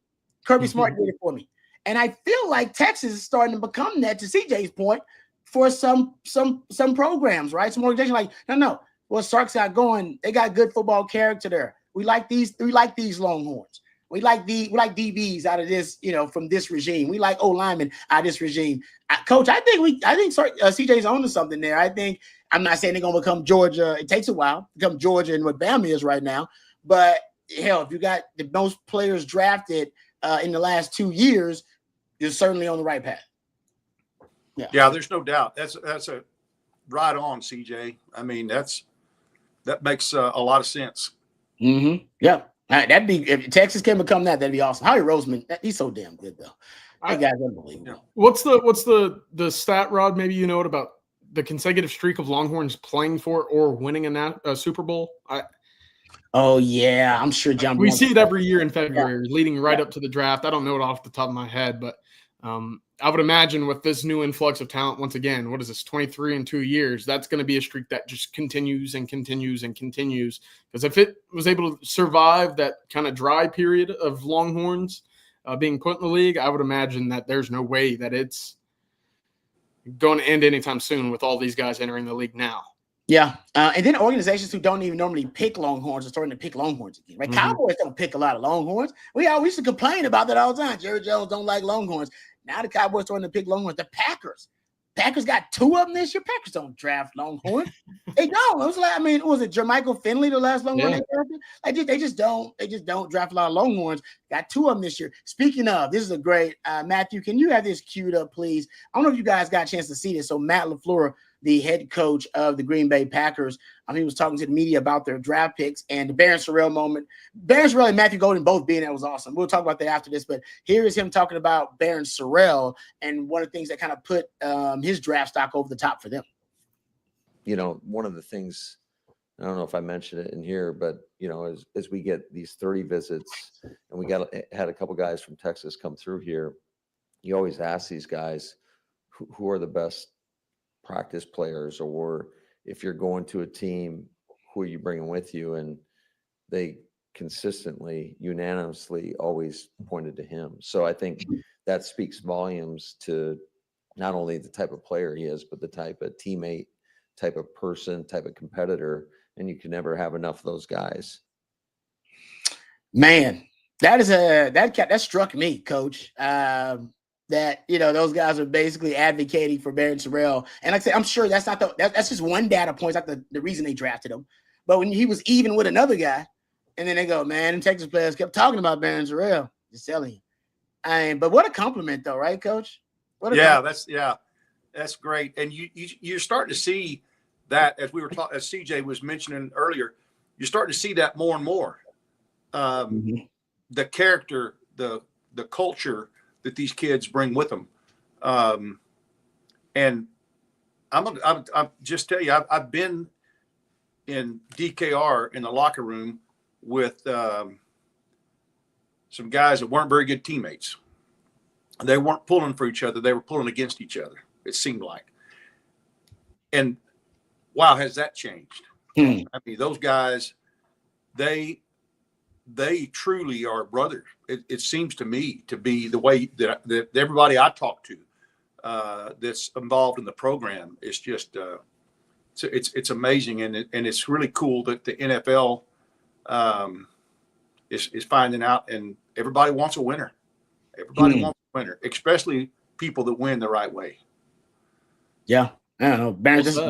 S1: Kirby Smart did it for me. And I feel like Texas is starting to become that, to CJ's point, for some programs, right? Some organizations like, no. Well, Sark's got going. They got good football character there. We like these Longhorns. We like DBs out of this, from this regime. We like O-linemen out of this regime. Coach, I think CJ's on to something there. I'm not saying they're gonna become Georgia. It takes a while to become Georgia and what Bama is right now. But hell, if you got the most players drafted in the last 2 years, you're certainly on the right path.
S2: Yeah, there's no doubt. That's a right on, CJ. I mean, that makes a lot of sense.
S1: Mm-hmm. Yeah, that'd be, if Texas can become that, that'd be awesome. Howie Roseman, he's so damn good though. That guy's unbelievable.
S4: Yeah. What's the stat, Rod? Maybe you know it, about the consecutive streak of Longhorns playing for or winning a Super Bowl.
S1: Oh yeah, I'm sure John.
S4: We see it every year in February, leading right up to the draft. I don't know it off the top of my head, but I would imagine with this new influx of talent, once again, what is this, 23 in 2 years? That's going to be a streak that just continues and continues and continues. Because if it was able to survive that kind of dry period of Longhorns being put in the league, I would imagine that there's no way that it's going to end anytime soon with all these guys entering the league now.
S1: Yeah. And then organizations who don't even normally pick Longhorns are starting to pick Longhorns again, right? Mm-hmm. Cowboys don't pick a lot of Longhorns. We used to complain about that all the time. Jerry Jones don't like Longhorns. Now the Cowboys starting to pick Longhorns. The Packers got 2 of them this year. Packers don't draft Longhorns. They don't. It was like, was it Jermichael Finley, the last Longhorn they drafted? They just don't draft a lot of Longhorns. Got 2 of them this year. Speaking of, this is a great Matthew. Can you have this queued up, please? I don't know if you guys got a chance to see this. So Matt LaFleur, the head coach of the Green Bay Packers, he was talking to the media about their draft picks and the Barron Sorrell moment. Barron Sorrell and Matthew Golden both being there was awesome. We'll talk about that after this, but here is him talking about Barron Sorrell and one of the things that kind of put his draft stock over the top for them.
S5: One of the things, I don't know if I mentioned it in here, but as we get these 30 visits, and we had a couple guys from Texas come through here, you always ask these guys who are the best practice players, or if you're going to a team, who are you bringing with you? And they consistently, unanimously always pointed to him. So I think that speaks volumes to not only the type of player he is, but the type of teammate, type of person, type of competitor. And you can never have enough of those guys.
S1: Man, that struck me, Coach. That those guys are basically advocating for Barron Sorrell, and like I said, I'm sure that's not that's just one data point. It's not the reason they drafted him, but when he was even with another guy, and then they go, man, and Texas players kept talking about Barron Sorrell, just telling you. But what a compliment, though, right, Coach?
S2: That's great, and you're starting to see that, as we were talking, as CJ was mentioning earlier, you're starting to see that more and more. The character, the culture that these kids bring with them. And I'll just tell you, I've been in DKR in the locker room with some guys that weren't very good teammates. They weren't pulling for each other. They were pulling against each other, it seemed like. And wow, has that changed? I mean, those guys, they truly are brothers. It seems to me to be the way that everybody I talk to that's involved in the program is just it's amazing, and it's really cool that the NFL is finding out, and everybody wants a winner. Everybody wants a winner, especially people that win the right way.
S1: Yeah, I don't know. Barron's a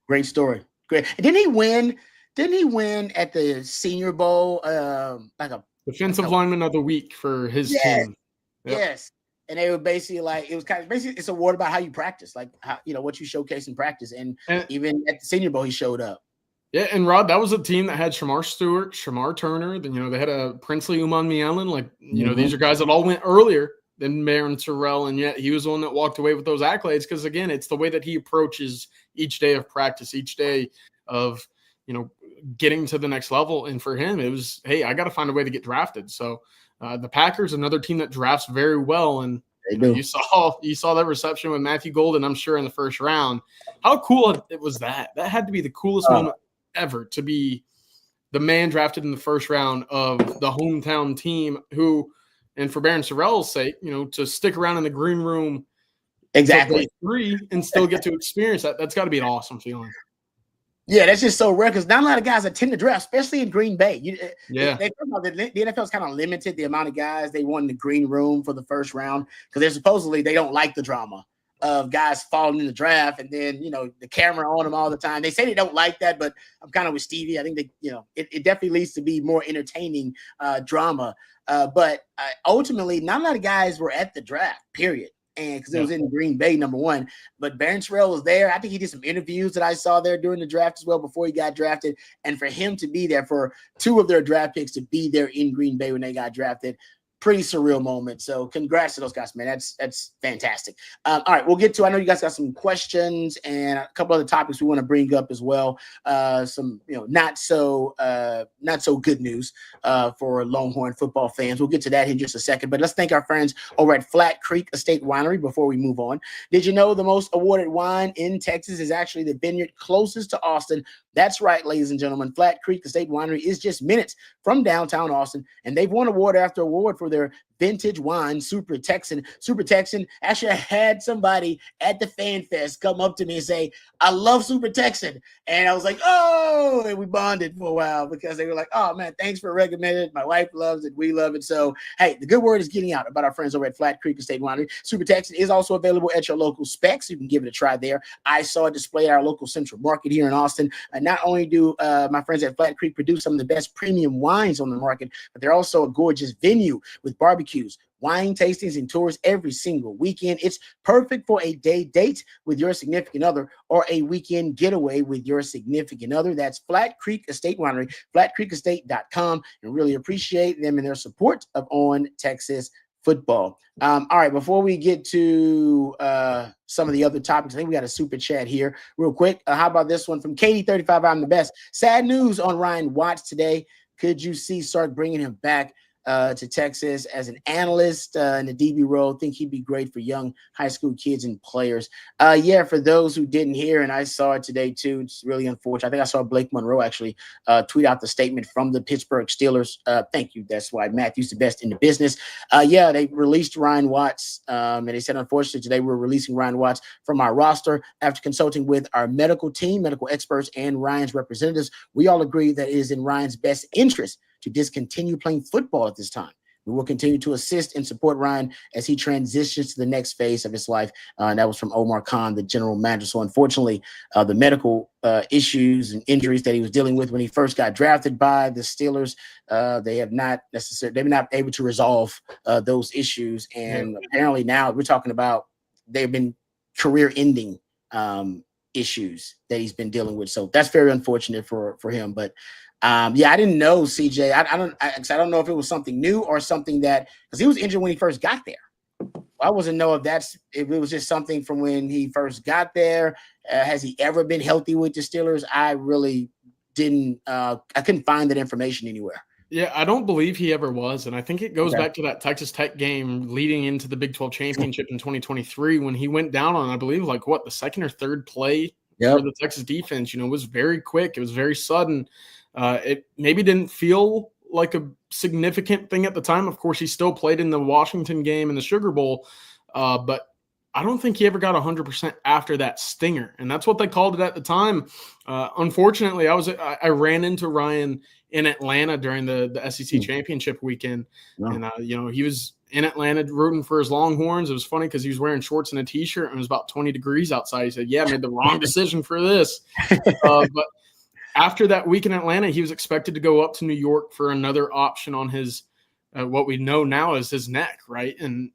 S1: great story. Great. Didn't he win at the Senior Bowl?
S4: Defensive lineman of the week for his team.
S1: Yep. Yes. And they were basically like, it's a word about how you practice, like how, what you showcase in practice. And even at the Senior Bowl, he showed up.
S4: Yeah. And Rod, that was a team that had Shamar Stewart, Shamar Turner. Then, they had a Princely Uman Mialan. Like, these are guys that all went earlier than Baron Terrell, and yet he was the one that walked away with those accolades because, again, it's the way that he approaches each day of practice, each day of, getting to the next level. And for him, it was, hey, I got to find a way to get drafted. So the Packers, another team that drafts very well, and you saw that reception with Matthew Golden, I'm sure, in the first round. How cool it was that? That had to be the coolest moment ever, to be the man drafted in the first round of the hometown team who, and for Baron Terrell's sake, to stick around in the green room
S1: exactly
S4: 3 and still get to experience that. That's got to be an awesome feeling.
S1: Yeah, that's just so rare because not a lot of guys attend the draft, especially in Green Bay. The NFL's kind of limited the amount of guys they want in the green room for the first round because they're supposedly they don't like the drama of guys falling in the draft and then the camera on them all the time. They say they don't like that, but I'm kind of with Stevie. I think it definitely leads to be more entertaining drama. But ultimately, not a lot of guys were at the draft. Period. And because it was in Green Bay, number one. But Baron Terrell was there. I think he did some interviews that I saw there during the draft as well before he got drafted. And for him to be there, for 2 of their draft picks to be there in Green Bay when they got drafted, pretty surreal moment. So congrats to those guys, man. That's fantastic. All right, we'll get to, I know you guys got some questions and a couple other topics we want to bring up as well. Some, not so good news for Longhorn football fans. We'll get to that in just a second, but let's thank our friends over at Flat Creek Estate Winery before we move on. Did you know the most awarded wine in Texas is actually the vineyard closest to Austin? That's right, ladies and gentlemen. Flat Creek Estate Winery is just minutes from downtown Austin, and they've won award after award for their vintage wine, Super Texan. Super Texan. Actually, I had somebody at the Fan Fest come up to me and say, I love Super Texan. And I was like, oh, and we bonded for a while because they were like, oh, man, thanks for recommending it. My wife loves it. We love it. So, hey, the good word is getting out about our friends over at Flat Creek Estate Winery. Super Texan is also available at your local Specs. You can give it a try there. I saw it displayed at our local Central Market here in Austin. And not only do my friends at Flat Creek produce some of the best premium wines on the market, but they're also a gorgeous venue with barbecues, wine tastings, and tours every single weekend. It's perfect for a day date with your significant other or a weekend getaway with your significant other. That's Flat Creek Estate Winery, flatcreekestate.com, and really appreciate them and their support of On Texas Football. All right, before we get to some of the other topics, I think we got a super chat here real quick. How about this one from Katie35? I'm the best. Sad news on Ryan Watts today. Could you see Sark bringing him back to Texas as an analyst in the DB role? Think he'd be great for young high school kids and players. Yeah, for those who didn't hear, and I saw it today too, it's really unfortunate. I think I saw Blake Monroe actually tweet out the statement from the Pittsburgh Steelers. Thank you. That's why Matthew's the best in the business. Yeah, they released Ryan Watts, and they said, unfortunately, today we're releasing Ryan Watts from our roster. After consulting with our medical team, medical experts, and Ryan's representatives, we all agree that it is in Ryan's best interest to discontinue playing football at this time. We will continue to assist and support Ryan as he transitions to the next phase of his life. And that was from Omar Khan, the general manager. So unfortunately, the medical issues and injuries that he was dealing with when he first got drafted by the Steelers, they've not able to resolve those issues. And apparently now we're talking about they've been career-ending issues that he's been dealing with. So that's very unfortunate for him. But yeah, I didn't know, CJ. I don't know if it was something new or something that, because he was injured when he first got there. I wasn't know if it was just something from when he first got there. Has he ever been healthy with the Steelers? I really didn't. I couldn't find that information anywhere.
S4: Yeah, I don't believe he ever was. And I think it goes back to that Texas Tech game leading into the Big 12 championship in 2023 when he went down on, I believe, the second or third play for the Texas defense. It was very quick. It was very sudden. It maybe didn't feel like a significant thing at the time. Of course, he still played in the Washington game and the Sugar Bowl, but I don't think he ever got 100% after that stinger, and that's what they called it at the time. Unfortunately, I ran into Ryan in Atlanta during the SEC championship weekend, and he was in Atlanta rooting for his Longhorns. It was funny because he was wearing shorts and a T-shirt, and it was about 20 degrees outside. He said, "Yeah, I made the wrong decision for this," but after that week in Atlanta, he was expected to go up to New York for another option on his what we know now is his neck, right? And,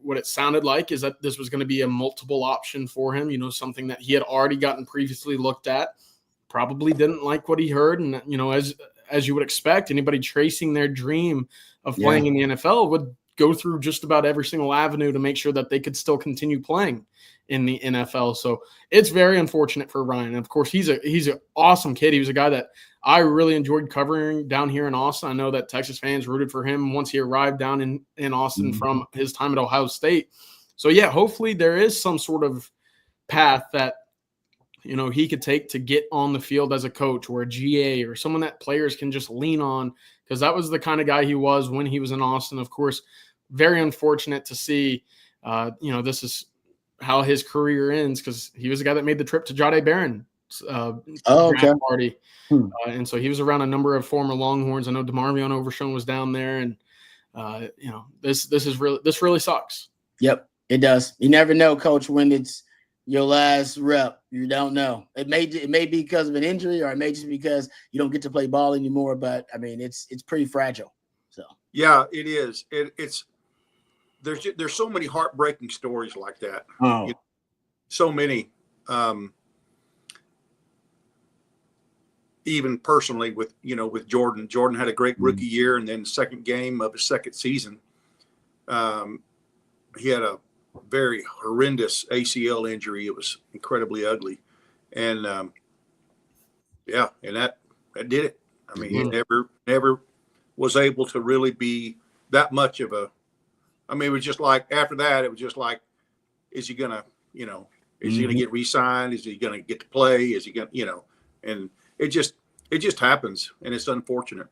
S4: what it sounded like is that this was going to be a multiple option for him, something that he had already gotten previously looked at, probably didn't like what he heard. And, as you would expect, anybody tracing their dream of playing in the NFL would go through just about every single avenue to make sure that they could still continue playing in the NFL. So it's very unfortunate for Ryan. And of course, he's an awesome kid. He was a guy that I really enjoyed covering down here in Austin. I know that Texas fans rooted for him once he arrived down in Austin from his time at Ohio State. So yeah, hopefully there is some sort of path that, he could take to get on the field as a coach or a GA or someone that players can just lean on, because that was the kind of guy he was when he was in Austin. Of course, very unfortunate to see, this is how his career ends, because he was the guy that made the trip to Jahdae Barron's party. And so he was around a number of former Longhorns. I know DeMarvion Overshown was down there, and this really sucks.
S1: Yep, it does. You never know, Coach, when it's your last rep. You don't know. It may be because of an injury, or it may just because you don't get to play ball anymore. But I mean, it's pretty fragile. So
S2: yeah, it is. It's there's so many heartbreaking stories like that.
S1: Oh,
S2: so many. Even personally with Jordan. Jordan had a great rookie year, and then second game of his second season, he had a very horrendous ACL injury. It was incredibly ugly. And and that did it. I mean, he never was able to really be that much of a, I mean, it was just like, after that, it was just like, is he gonna, is he gonna get re-signed? Is he gonna get to play? Is he gonna, and it just happens, and it's unfortunate.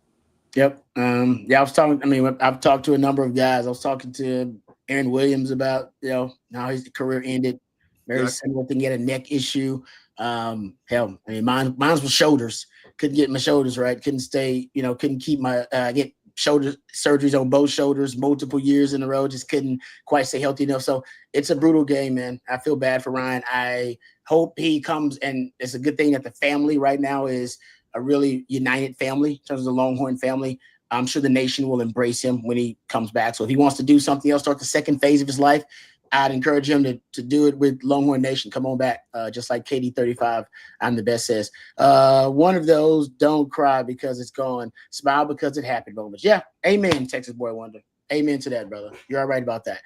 S1: Yep. I've talked to a number of guys. I was talking to Aaron Williams about, now his career ended. Very similar thing. He had a neck issue. Mine was shoulders. Couldn't get my shoulders right. Couldn't stay, couldn't keep my, get shoulder surgeries on both shoulders multiple years in a row. Just couldn't quite stay healthy enough. So it's a brutal game, man. I feel bad for Ryan. I hope he comes, and it's a good thing that the family right now is a really united family in terms of the Longhorn family. I'm sure the nation will embrace him when he comes back. So if he wants to do something else, start the second phase of his life, I'd encourage him to do it with Longhorn Nation. Come on back, just like KD35, I'm the best says. One of those, don't cry because it's gone, smile because it happened moments. Yeah, amen, Texas Boy Wonder. Amen to that, brother. You're all right about that.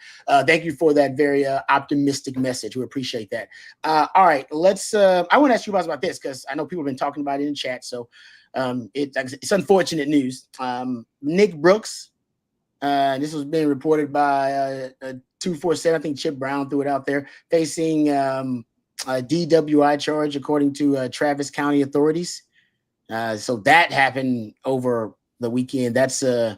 S1: Thank you for that very optimistic message. We appreciate that. All right, let's. I want to ask you guys about this because I know people have been talking about it in chat. So it's unfortunate news. Nick Brooks. This was being reported by 247. I think Chip Brown threw it out there. Facing a DWI charge according to Travis County authorities. So that happened over the weekend. That's a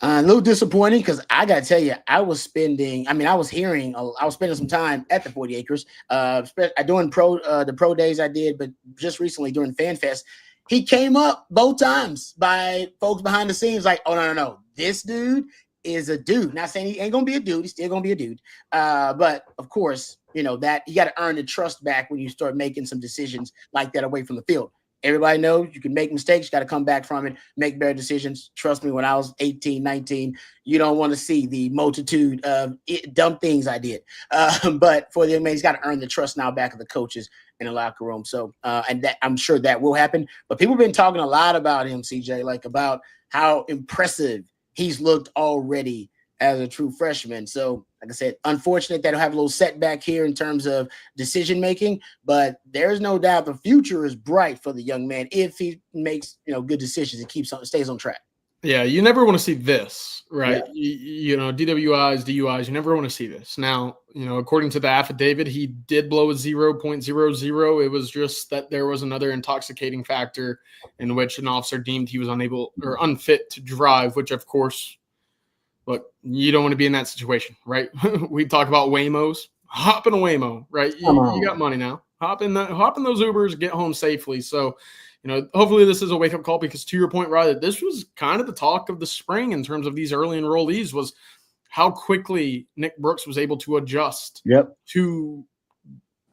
S1: little disappointing because I got to tell you, I was spending some time at the 40 Acres doing the pro days I did, but just recently during Fan Fest, he came up both times by folks behind the scenes like, oh, no. This dude is a dude. Not saying he ain't going to be a dude. He's still going to be a dude. But of course, that you got to earn the trust back when you start making some decisions like that away from the field. Everybody knows you can make mistakes. You got to come back from it, make better decisions. Trust me, when I was 18, 19, you don't want to see the multitude of dumb things I did. But for the man, he's got to earn the trust now back of the coaches in the locker room. So, and that I'm sure that will happen. But people have been talking a lot about him, CJ, like about how impressive he's looked already as a true freshman. So, like I said, unfortunate that he'll have a little setback here in terms of decision-making, but there's no doubt the future is bright for the young man if he makes, good decisions and stays on track.
S4: Yeah, you never want to see this, right? Yeah. DWIs, DUIs, you never want to see this. Now, according to the affidavit, he did blow a 0.00. It was just that there was another intoxicating factor in which an officer deemed he was unable or unfit to drive, which, of course, look, you don't want to be in that situation, right? We talk about Waymos. Hop in a Waymo, right? You got money now. Hop in those Ubers, get home safely. So, hopefully this is a wake-up call because to your point, Rod, this was kind of the talk of the spring in terms of these early enrollees was how quickly Nick Brooks was able to adjust to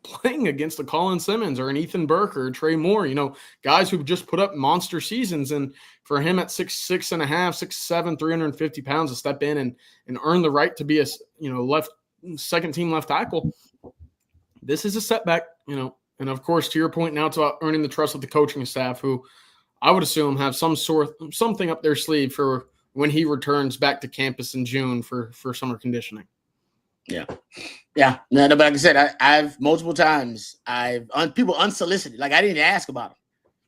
S4: playing against a Colin Simmons or an Ethan Burke or Trey Moore, guys who've just put up monster seasons. And for him at 6'6.5", 6'7", 350 pounds to step in and earn the right to be a, second team left tackle, this is a setback, And of course, to your point, now it's about earning the trust of the coaching staff, who I would assume have something up their sleeve for when he returns back to campus in June for summer conditioning.
S1: Yeah. Yeah. No, but like I said, I've multiple times people unsolicited. Like I didn't ask about them.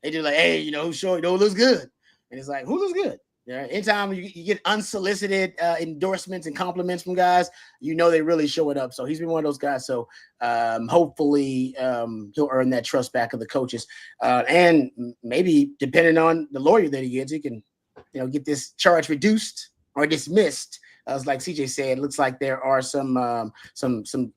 S1: They just like, hey, who showed who looks good? And it's like, who looks good? Yeah. Anytime you get unsolicited endorsements and compliments from guys, they really show it up. So he's been one of those guys. So hopefully he'll earn that trust back of the coaches. And maybe depending on the lawyer that he gets, he can, get this charge reduced or dismissed. As like CJ said, it looks like there are some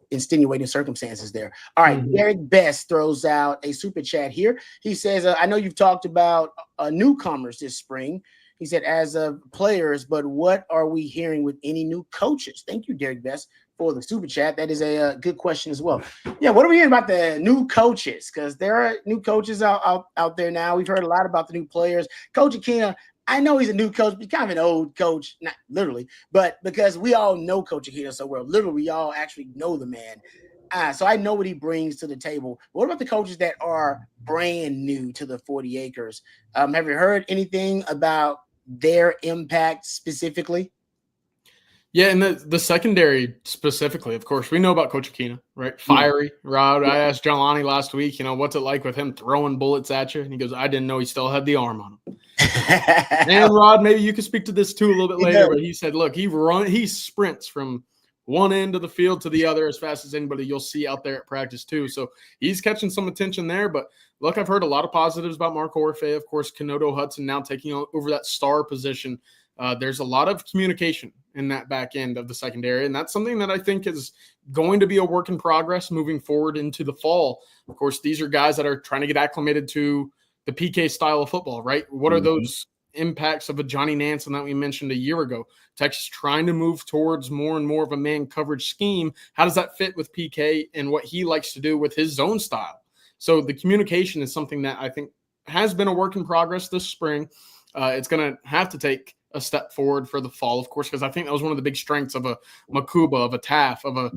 S1: extenuating circumstances there. All right, Derek Best throws out a super chat here. He says, I know you've talked about newcomers this spring. He said, as of players, but what are we hearing with any new coaches? Thank you, Derek Best, for the super chat. That is a good question as well. Yeah, what are we hearing about the new coaches? Because there are new coaches out there now. We've heard a lot about the new players. Coach Aquina, I know he's a new coach, but he's kind of an old coach, not literally, but because we all know Coach Aquina so well. Literally, we all actually know the man. So I know what he brings to the table. What about the coaches that are brand new to the 40 acres? Have you heard anything about their impact specifically?
S4: Yeah, and the secondary specifically, of course, we know about Coach Aquina, right? Fiery, Rod. I asked Jelani last week, what's it like with him throwing bullets at you? And he goes, I didn't know he still had the arm on him. And Rod, maybe you could speak to this too a little bit later, but he said, look, he sprints from one end of the field to the other as fast as anybody you'll see out there at practice too. So he's catching some attention there. But look, I've heard a lot of positives about Mark Orfe. Of course, Kenodo Hudson now taking over that star position. There's a lot of communication in that back end of the secondary, and that's something that I think is going to be a work in progress moving forward into the fall. Of course, these are guys that are trying to get acclimated to the PK style of football, right? What are those impacts of a Johnny Nansen that we mentioned a year ago? Texas trying to move towards more and more of a man coverage scheme. How does that fit with PK and what he likes to do with his zone style? So the communication is something that I think has been a work in progress this spring. It's going to have to take a step forward for the fall, of course, because I think that was one of the big strengths of a Makuba, of a Taff, of a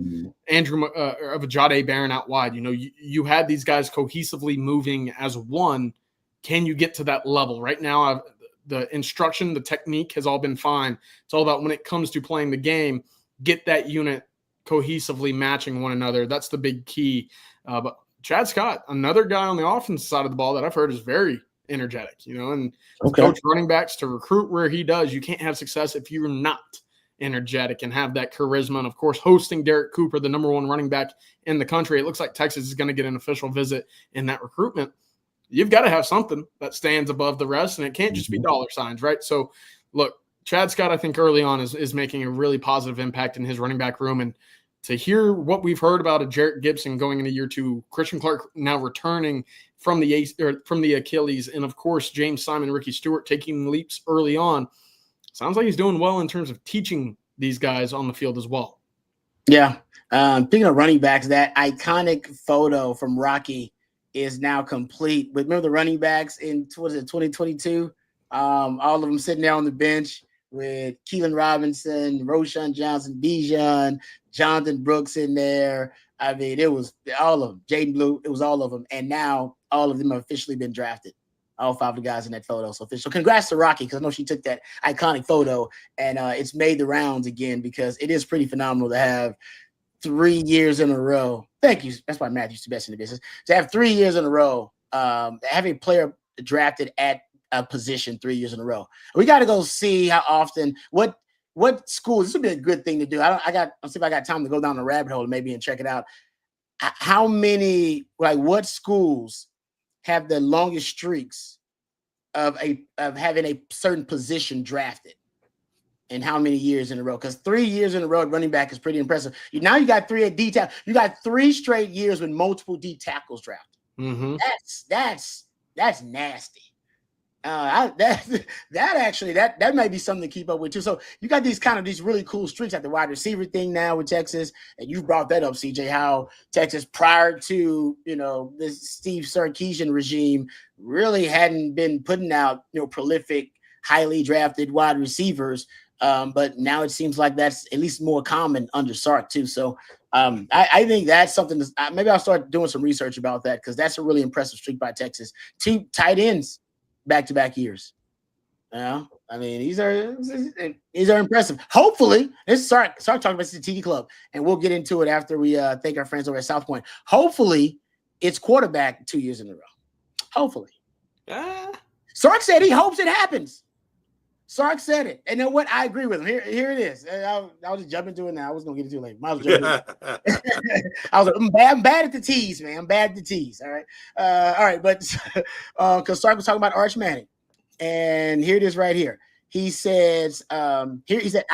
S4: Andrew, of a Jade Barron out wide. You had these guys cohesively moving as one. Can you get to that level? Right now, the instruction, the technique has all been fine. It's all about when it comes to playing the game, get that unit cohesively matching one another. That's the big key. But Chad Scott, another guy on the offensive side of the ball that I've heard is very energetic, and coach running backs to recruit where he does. You can't have success if you're not energetic and have that charisma. And of course, hosting Derek Cooper, the number one running back in the country, it looks like Texas is going to get an official visit in that recruitment. You've got to have something that stands above the rest, and it can't just be dollar signs, right? So look, Chad Scott, I think early on is making a really positive impact in his running back room. And to hear what we've heard about a Jarrett Gibson going into year two, Christian Clark now returning from the Achilles, and of course, James Simon, Ricky Stewart taking leaps early on. Sounds like he's doing well in terms of teaching these guys on the field as well. Yeah. Thinking of running backs, that iconic photo from Rocky is now complete. But remember the running backs in 2022? All of them sitting there on the bench with Keelan Robinson, Roshan Johnson, Bijan, Jonathan Brooks in there. I mean, it was all of them. Jaden Blue, it was all of them. And now all of them have officially been drafted. All five of the guys in that photo. So official. Congrats to Rocky, because I know she took that iconic photo, and it's made the rounds again, because it is pretty phenomenal to have 3 years in a row. Thank you. That's why Matthew's the best in the business. To have 3 years in a row, have a player drafted at a position 3 years in a row. We got to go see how often, what schools, this would be a good thing to do. I'll see if I got time to go down the rabbit hole maybe and check it out. How many, what schools have the longest streaks of having a certain position drafted, and how many years in a row? Because 3 years in a row at running back is pretty impressive. Now you got 3 at D tackle. You got 3 straight years with multiple D tackles drafted. Mm-hmm. That's nasty. That might be something to keep up with too. So you got these really cool streaks at the wide receiver thing now with Texas, and you brought that up, CJ. How Texas prior to this Steve Sarkisian regime really hadn't been putting out prolific, highly drafted wide receivers, but now it seems like that's at least more common under Sark too. So I think that's something. Maybe I'll start doing some research about that, because that's a really impressive streak by Texas. 2 tight ends back-to-back years.
S1: I mean, these are impressive. Hopefully, this is Sark talking about this TD Club, and we'll get into it after we thank our friends over at South Point. Hopefully, it's quarterback 2 years in a row. Hopefully. Sark said he hopes it happens. Sark said it. And you know what? I agree with him. Here it is. I'll just jump into it now. I was going to get it too late. Might as well jump into it. I was like, I'm bad at the tease, man. I'm bad at the tease. All right. All right. But because Sark was talking about Arch Manning. And here it is right here. He says, he said,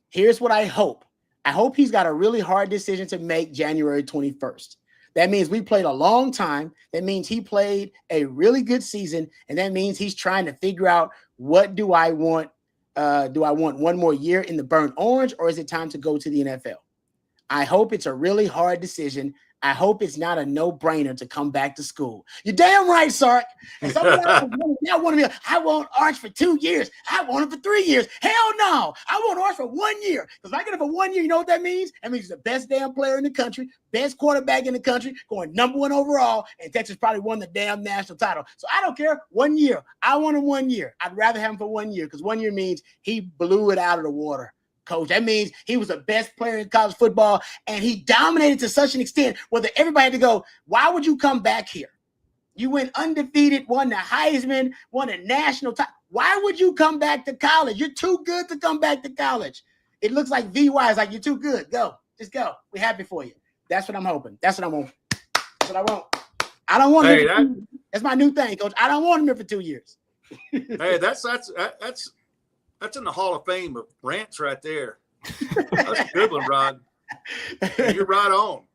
S1: here's what I hope. I hope he's got a really hard decision to make January 21st. That means we played a long time. That means he played a really good season. And that means he's trying to figure out, what do I want? Do I want one more year in the burnt orange, or is it time to go to the NFL? I hope it's a really hard decision. I hope it's not a no-brainer to come back to school. You're damn right, Sark. And somebody I want Arch for 2 years. I want him for 3 years. Hell no. I want Arch for 1 year. Because if I get him for 1 year, you know what that means? That means he's the best damn player in the country, best quarterback in the country, going #1 overall, and Texas probably won the damn national title. So I don't care. 1 year. I want him 1 year. I'd rather have him for 1 year, because 1 year means he blew it out of the water. Coach, that means he was the best player in college football, and he dominated to such an extent where everybody had to go, why would you come back here? You went undefeated, won the Heisman, won a national title. Why would you come back to college? You're too good to come back to college. It looks like VY is like, you're too good. Go. Just go. We're happy for you. That's what I'm hoping. That's what I want. That's what I want. I don't want him. That's my new thing, Coach. I don't want him here for 2 years.
S2: Hey, that's in the Hall of Fame of rants right there. That's a good one, Rod. You're right on.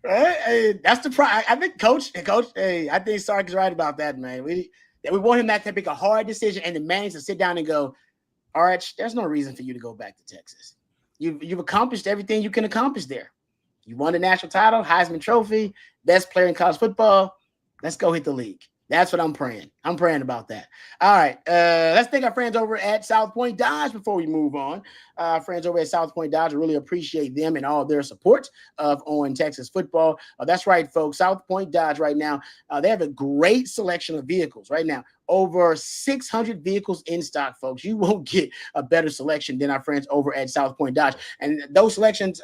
S1: Right? Hey, that's the pride. I think Coach, hey, I think Sark is right about that, man. We want him to make a hard decision, and the man to sit down and go, Arch, there's no reason for you to go back to Texas. You've accomplished everything you can accomplish there. You won the national title, Heisman Trophy, best player in college football. Let's go hit the league. That's what I'm praying. I'm praying about that. All right. Let's thank our friends over at South Point Dodge before we move on. Friends over at South Point Dodge, I really appreciate them and all their support of On Texas football. That's right, folks. South Point Dodge right now, they have a great selection of vehicles right now. Over 600 vehicles in stock, folks. You won't get a better selection than our friends over at South Point Dodge. And those selections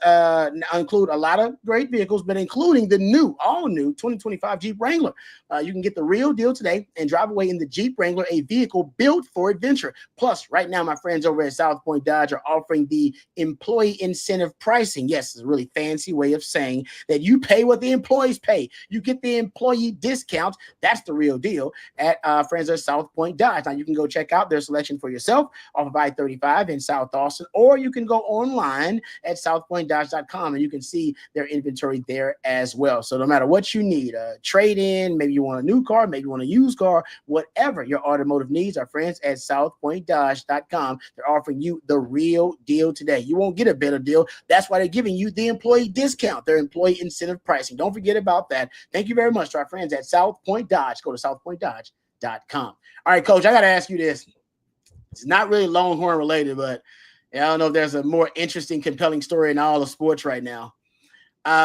S1: include a lot of great vehicles, but including the all-new 2025 Jeep Wrangler. You can get the real deal today and drive away in the Jeep Wrangler, a vehicle built for adventure. Plus, right now, my friends over at South Point Dodge are offering the employee incentive pricing. Yes, it's a really fancy way of saying that you pay what the employees pay. You get the employee discount. That's the real deal at friends of South Point Dodge. Now, you can go check out their selection for yourself off of I-35 in South Austin, or you can go online at southpointdodge.com and you can see their inventory there as well. So no matter what you need, a trade-in, maybe you want a new car, maybe you want a used car, whatever your automotive needs, our friends at southpointdodge.com, they're offering you the real deal today. You won't get a better deal. That's why they're giving you the employee discount, their employee incentive pricing. Don't forget about that. Thank you very much to our friends at South Point Dodge. Go to southpointdodge.com. All right, Coach, I got to ask you this. It's not really Longhorn related, but I don't know if there's a more interesting, compelling story in all of sports right now.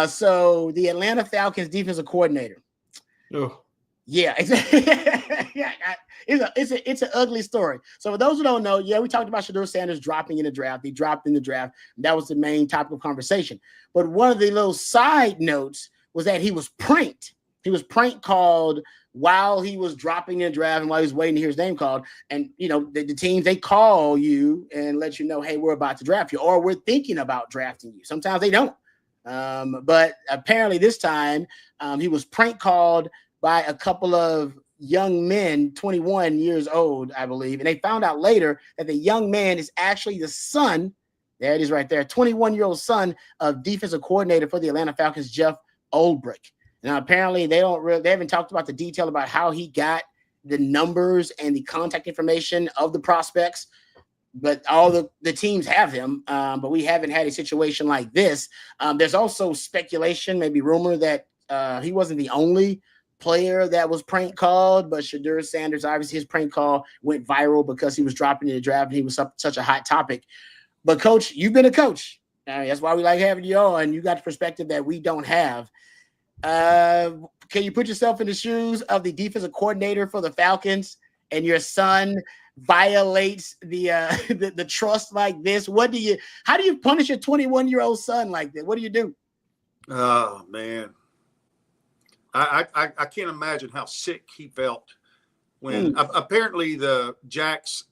S1: So the Atlanta Falcons defensive coordinator.
S4: Oh.
S1: Yeah, it's an ugly story. So for those who don't know, we talked about Shedeur Sanders dropping in the draft. He dropped in the draft. That was the main topic of conversation. But one of the little side notes was that he was pranked. He was prank called while he was dropping in the draft and while he was waiting to hear his name called. And, the teams, they call you and let you know, hey, we're about to draft you, or we're thinking about drafting you. Sometimes they don't. But apparently this time he was prank called by a couple of young men, 21 years old, I believe. And they found out later that the young man is actually the son, there it is right there, 21-year-old son of defensive coordinator for the Atlanta Falcons, Jeff Ulbrich. Now, apparently they haven't talked about the detail about how he got the numbers and the contact information of the prospects, but all the teams have them. But we haven't had a situation like this. There's also speculation, maybe rumor that he wasn't the only player that was prank called, but Shedeur Sanders, obviously his prank call went viral because he was dropping in the draft and he was such a hot topic. But Coach, you've been a coach. That's why we like having you on. You got the perspective that we don't have. Can you put yourself in the shoes of the defensive coordinator for the Falcons and your son violates the trust like this? How do you punish a 21-year-old son like that? What do you do?
S2: Oh man, I can't imagine how sick he felt when apparently the Jack's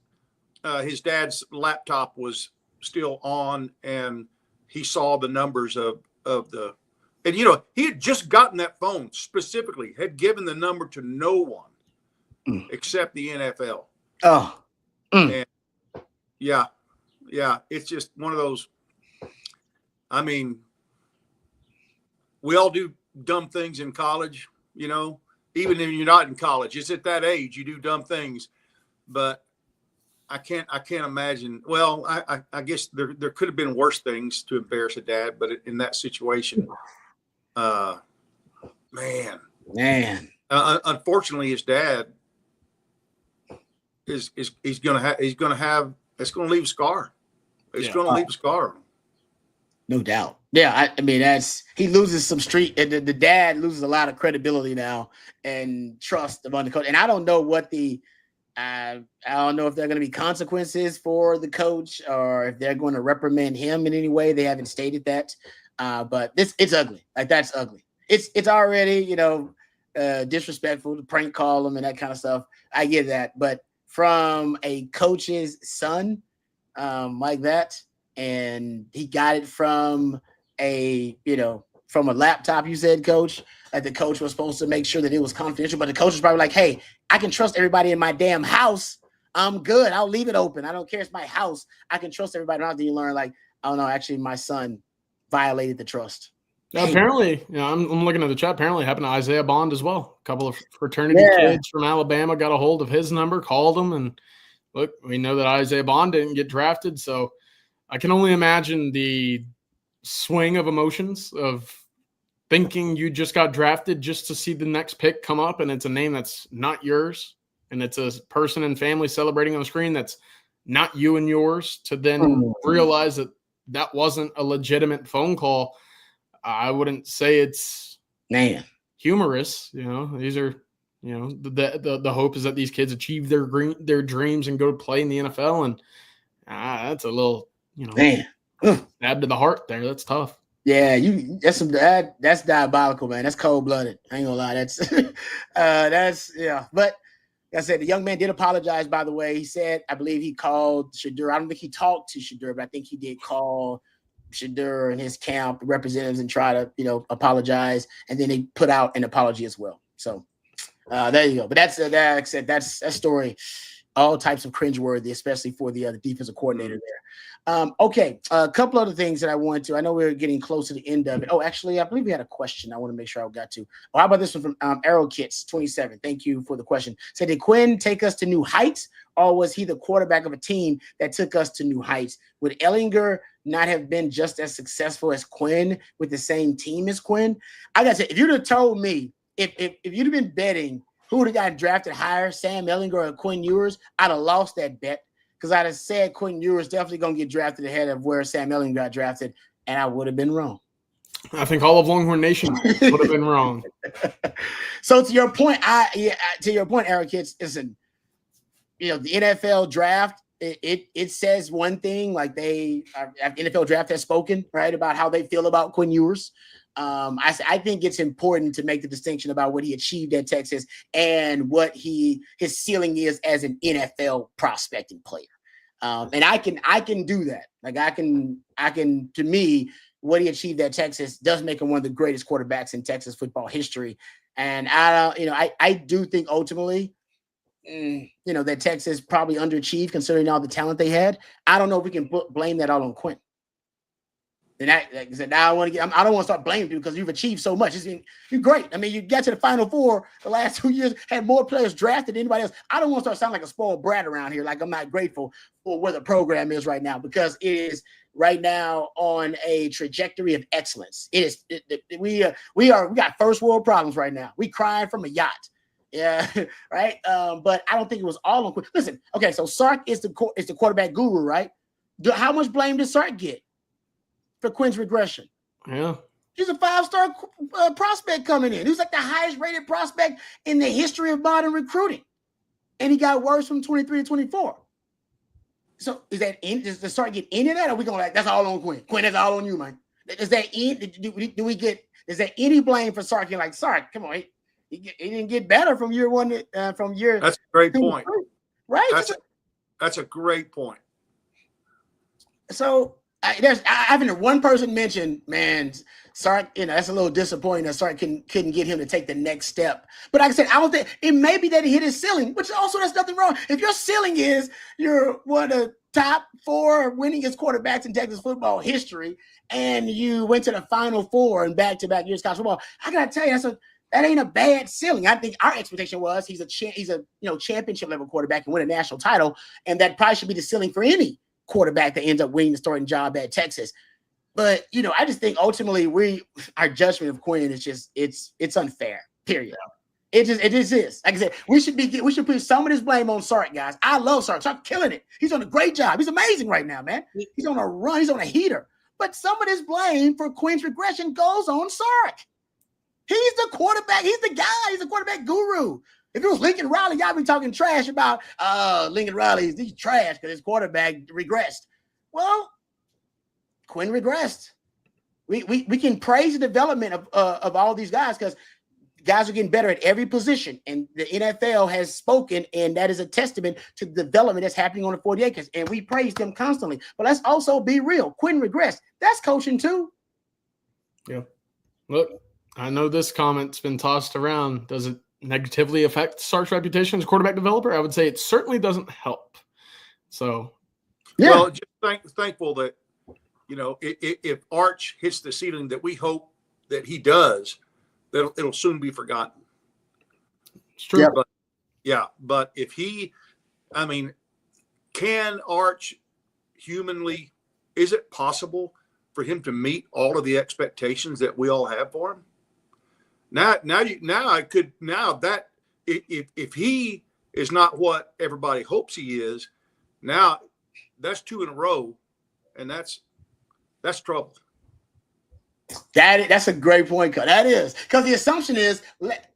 S2: his dad's laptop was still on, and he saw the numbers of the, and you know, he had just gotten that phone specifically, had given the number to no one except the NFL.
S1: Oh,
S2: and yeah, it's just one of those. I mean, we all do dumb things in college, you know, even if you're not in college. It's at that age you do dumb things, but I can't imagine. Well, I guess there could have been worse things to embarrass a dad, but in that situation, man. Unfortunately, his dad is gonna have it's gonna leave a scar. It's gonna leave a scar.
S1: No doubt. Yeah, I mean, he loses some street. The dad loses a lot of credibility now and trust among the coach. And I don't know what I don't know if there are going to be consequences for the coach or if they're going to reprimand him in any way. They haven't stated that. But it's ugly. Like, that's ugly. It's already, you know, disrespectful to prank call him and that kind of stuff. I get that. But from a coach's son like that, and he got it from a laptop, you said, coach, that the coach was supposed to make sure that it was confidential, but the coach was probably like, hey, I can trust everybody in my damn house. I'm good. I'll leave it open. I don't care. It's my house. I can trust everybody. Then you learn, like, oh no, actually my son violated the trust.
S4: Now, apparently, you know, I'm looking at the chat. Apparently, it happened to Isaiah Bond as well. A couple of fraternity kids from Alabama got a hold of his number, called him, and look, we know that Isaiah Bond didn't get drafted, so I can only imagine the swing of emotions of thinking you just got drafted just to see the next pick come up, and it's a name that's not yours, and it's a person and family celebrating on the screen that's not you and yours, to then realize that that wasn't a legitimate phone call. I wouldn't say it's humorous. You know, these are, you know, the hope is that these kids achieve their dreams and go to play in the NFL, and that's a little, you know, stab to the heart there. That's tough.
S1: Yeah, that's diabolical, man. That's cold-blooded. I ain't gonna lie. That's But like I said, the young man did apologize, by the way. He said, I believe he called Shadur. I don't think he talked to Shadur, but I think he did call Shadur and his camp representatives and try to, you know, apologize. And then they put out an apology as well. So there you go. But that's like I said, that's that story. All types of cringeworthy, especially for the defensive coordinator there. Okay, a couple other things that I wanted to. I know we're getting close to the end of it. Oh, actually, I believe we had a question I want to make sure I got to. Oh, how about this one from Arrow Kits 27? Thank you for the question. Said, did Quinn take us to new heights, or was he the quarterback of a team that took us to new heights? Would Ellinger not have been just as successful as Quinn with the same team as Quinn? I got to say, if you'd have told me, if you'd have been betting who would have gotten drafted higher, Sam Ellinger or Quinn Ewers, I'd have lost that bet, because I'd have said Quinn Ewers definitely going to get drafted ahead of where Sam Ellinger got drafted, and I would have been wrong.
S4: I think all of Longhorn Nation would have been wrong.
S1: So to your point, Eric, listen, you know, the NFL draft, it says one thing, like NFL draft has spoken, right, about how they feel about Quinn Ewers. I think it's important to make the distinction about what he achieved at Texas and what his ceiling is as an NFL prospecting player. And I can do that. Like I can, to me, what he achieved at Texas does make him one of the greatest quarterbacks in Texas football history. And I do think ultimately, that Texas probably underachieved considering all the talent they had. I don't know if we can blame that all on Quinn. And like I said, now I don't want to start blaming people because you've achieved so much. You're great. I mean, you got to the Final Four the last 2 years, had more players drafted than anybody else. I don't want to start sounding like a spoiled brat around here. Like I'm not grateful for where the program is right now, because it is right now on a trajectory of excellence. It is. We got first world problems right now. We crying from a yacht. Yeah, right. But I don't think it was all on Quinn. Listen, okay, so Sark is the quarterback guru, right? How much blame did Sark get for Quinn's regression?
S4: Yeah.
S1: He's a 5-star prospect coming in. He was like the highest rated prospect in the history of modern recruiting. and he got worse from 23 to 24. So is that in? Does the Sark get any of that? Or are we going like that's all on Quinn? Quinn, that's all on you, man. Does that end? Do we get? Is there any blame for Sark? You're like Sark, come on, he didn't get better from year one. From year.
S2: That's a great point,
S1: right?
S2: That's a great point.
S1: So I haven't heard one person mention, man, Sark, that's a little disappointing that Sark couldn't get him to take the next step. But like I said, I don't think it may be that he hit his ceiling, which also there's nothing wrong. If your ceiling is you're one of the top 4 winningest quarterbacks in Texas football history, and you went to the Final Four in back-to-back years of college football, I gotta tell you, that ain't a bad ceiling. I think our expectation was he's a championship level quarterback and win a national title, and that probably should be the ceiling for any quarterback that ends up winning the starting job at Texas. But I just think ultimately our judgment of Quinn is just it's unfair. Period. It just is. Like I said, we should put some of this blame on Sark, guys. I love Sark. Sark killing it. He's doing a great job. He's amazing right now, man. He's on a run. He's on a heater. But some of this blame for Quinn's regression goes on Sark. He's the quarterback. He's the guy. He's the quarterback guru. If it was Lincoln Riley, y'all be talking trash about Lincoln Riley. He's trash because his quarterback regressed. Well, Quinn regressed. We can praise the development of all these guys because guys are getting better at every position, and the NFL has spoken, and that is a testament to the development that's happening on the 40 acres, and we praise them constantly. But let's also be real. Quinn regressed. That's coaching too.
S4: Yeah. Look, I know this comment's been tossed around. Does it negatively affect Sark's reputation as a quarterback developer? I would say it certainly doesn't help. So,
S1: yeah.
S2: Well, just thankful that, if Arch hits the ceiling that we hope that he does, that it'll soon be forgotten.
S4: It's true.
S1: Yeah.
S2: But if can Arch is it possible for him to meet all of the expectations that we all have for him? If he is not what everybody hopes he is, now that's 2 in a row, and that's trouble.
S1: That's a great point, Cut. That is because the assumption is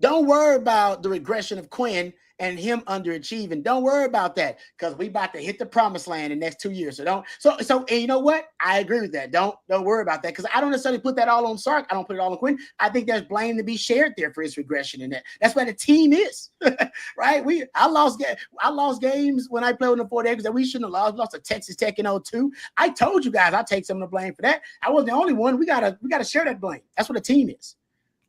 S1: don't worry about the regression of Quinn and him underachieving. Don't worry about that because we about to hit the promised land in the next 2 years. So and you know what? I agree with that. Don't worry about that because I don't necessarily put that all on Sark. I don't put it all on Quinn. I think there's blame to be shared there for his regression, and that's where the team is, right? I lost games when I played with the 40 acres that we shouldn't have lost. We lost to Texas Tech in 2002. I told you guys I'll take some of the blame for that. I wasn't the only one. We gotta share that blame. That's what the team is.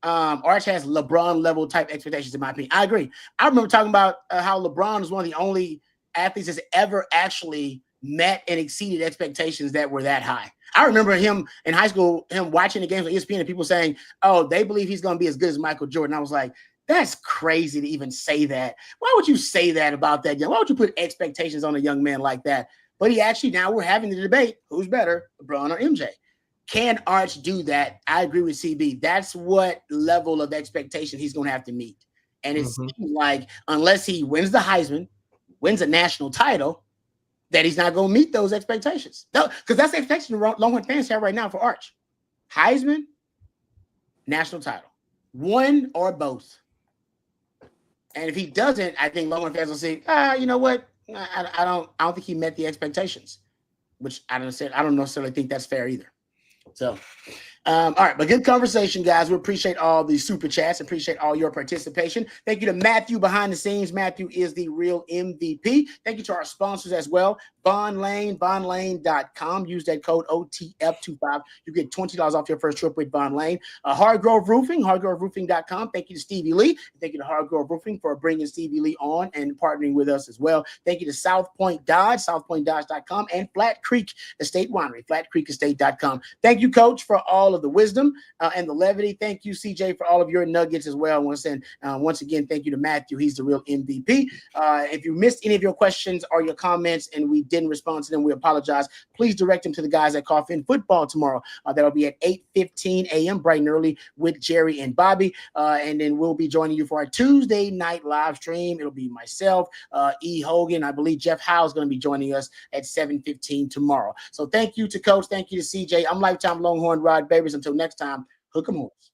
S1: Arch has LeBron level type expectations, in my opinion. I agree. I remember talking about how LeBron is one of the only athletes that's ever actually met and exceeded expectations that were that high. I remember him in high school, him watching the games on ESPN and people saying, oh, they believe he's going to be as good as Michael Jordan. I was like, that's crazy to even say that. Why would you say that about that? Why would you put expectations on a young man like that? But now we're having the debate, who's better, LeBron or MJ? Can Arch do that? I agree with CB. That's what level of expectation he's going to have to meet. And it seems like unless he wins the Heisman, wins a national title, that he's not going to meet those expectations. Because that's the expectation Longhorn fans have right now for Arch. Heisman, national title. One or both. And if he doesn't, I think Longhorn fans will say, you know what? I don't think he met the expectations, which I don't necessarily think that's fair either. So, all right, but good conversation, guys. We appreciate all the super chats. Appreciate all your participation. Thank you to Matthew behind the scenes. Matthew is the real MVP. Thank you to our sponsors as well. Bond Lane, bondlane.com. Use that code OTF25. You get $20 off your first trip with Bond Lane. Hardgrove Roofing, hardgroveroofing.com. Thank you to Stevie Lee. Thank you to Hardgrove Roofing for bringing Stevie Lee on and partnering with us as well. Thank you to South Point Dodge, southpointdodge.com, and Flat Creek Estate Winery, flatcreekestate.com. Thank you, Coach, for all of the wisdom and the levity. Thank you, CJ, for all of your nuggets as well. I want to send, once again, thank you to Matthew. He's the real MVP. If you missed any of your questions or your comments and we didn't respond to them, we apologize. Please direct them to the guys at Coffin Football tomorrow. That'll be at 8:15 a.m. bright and early with Jerry and Bobby. And then we'll be joining you for our Tuesday night live stream. It'll be myself, E. Hogan. I believe Jeff Howe is going to be joining us at 7:15 tomorrow. So thank you to Coach. Thank you to CJ. I'm Lifetime Longhorn Rod Babers. Until next time, hook 'em horns.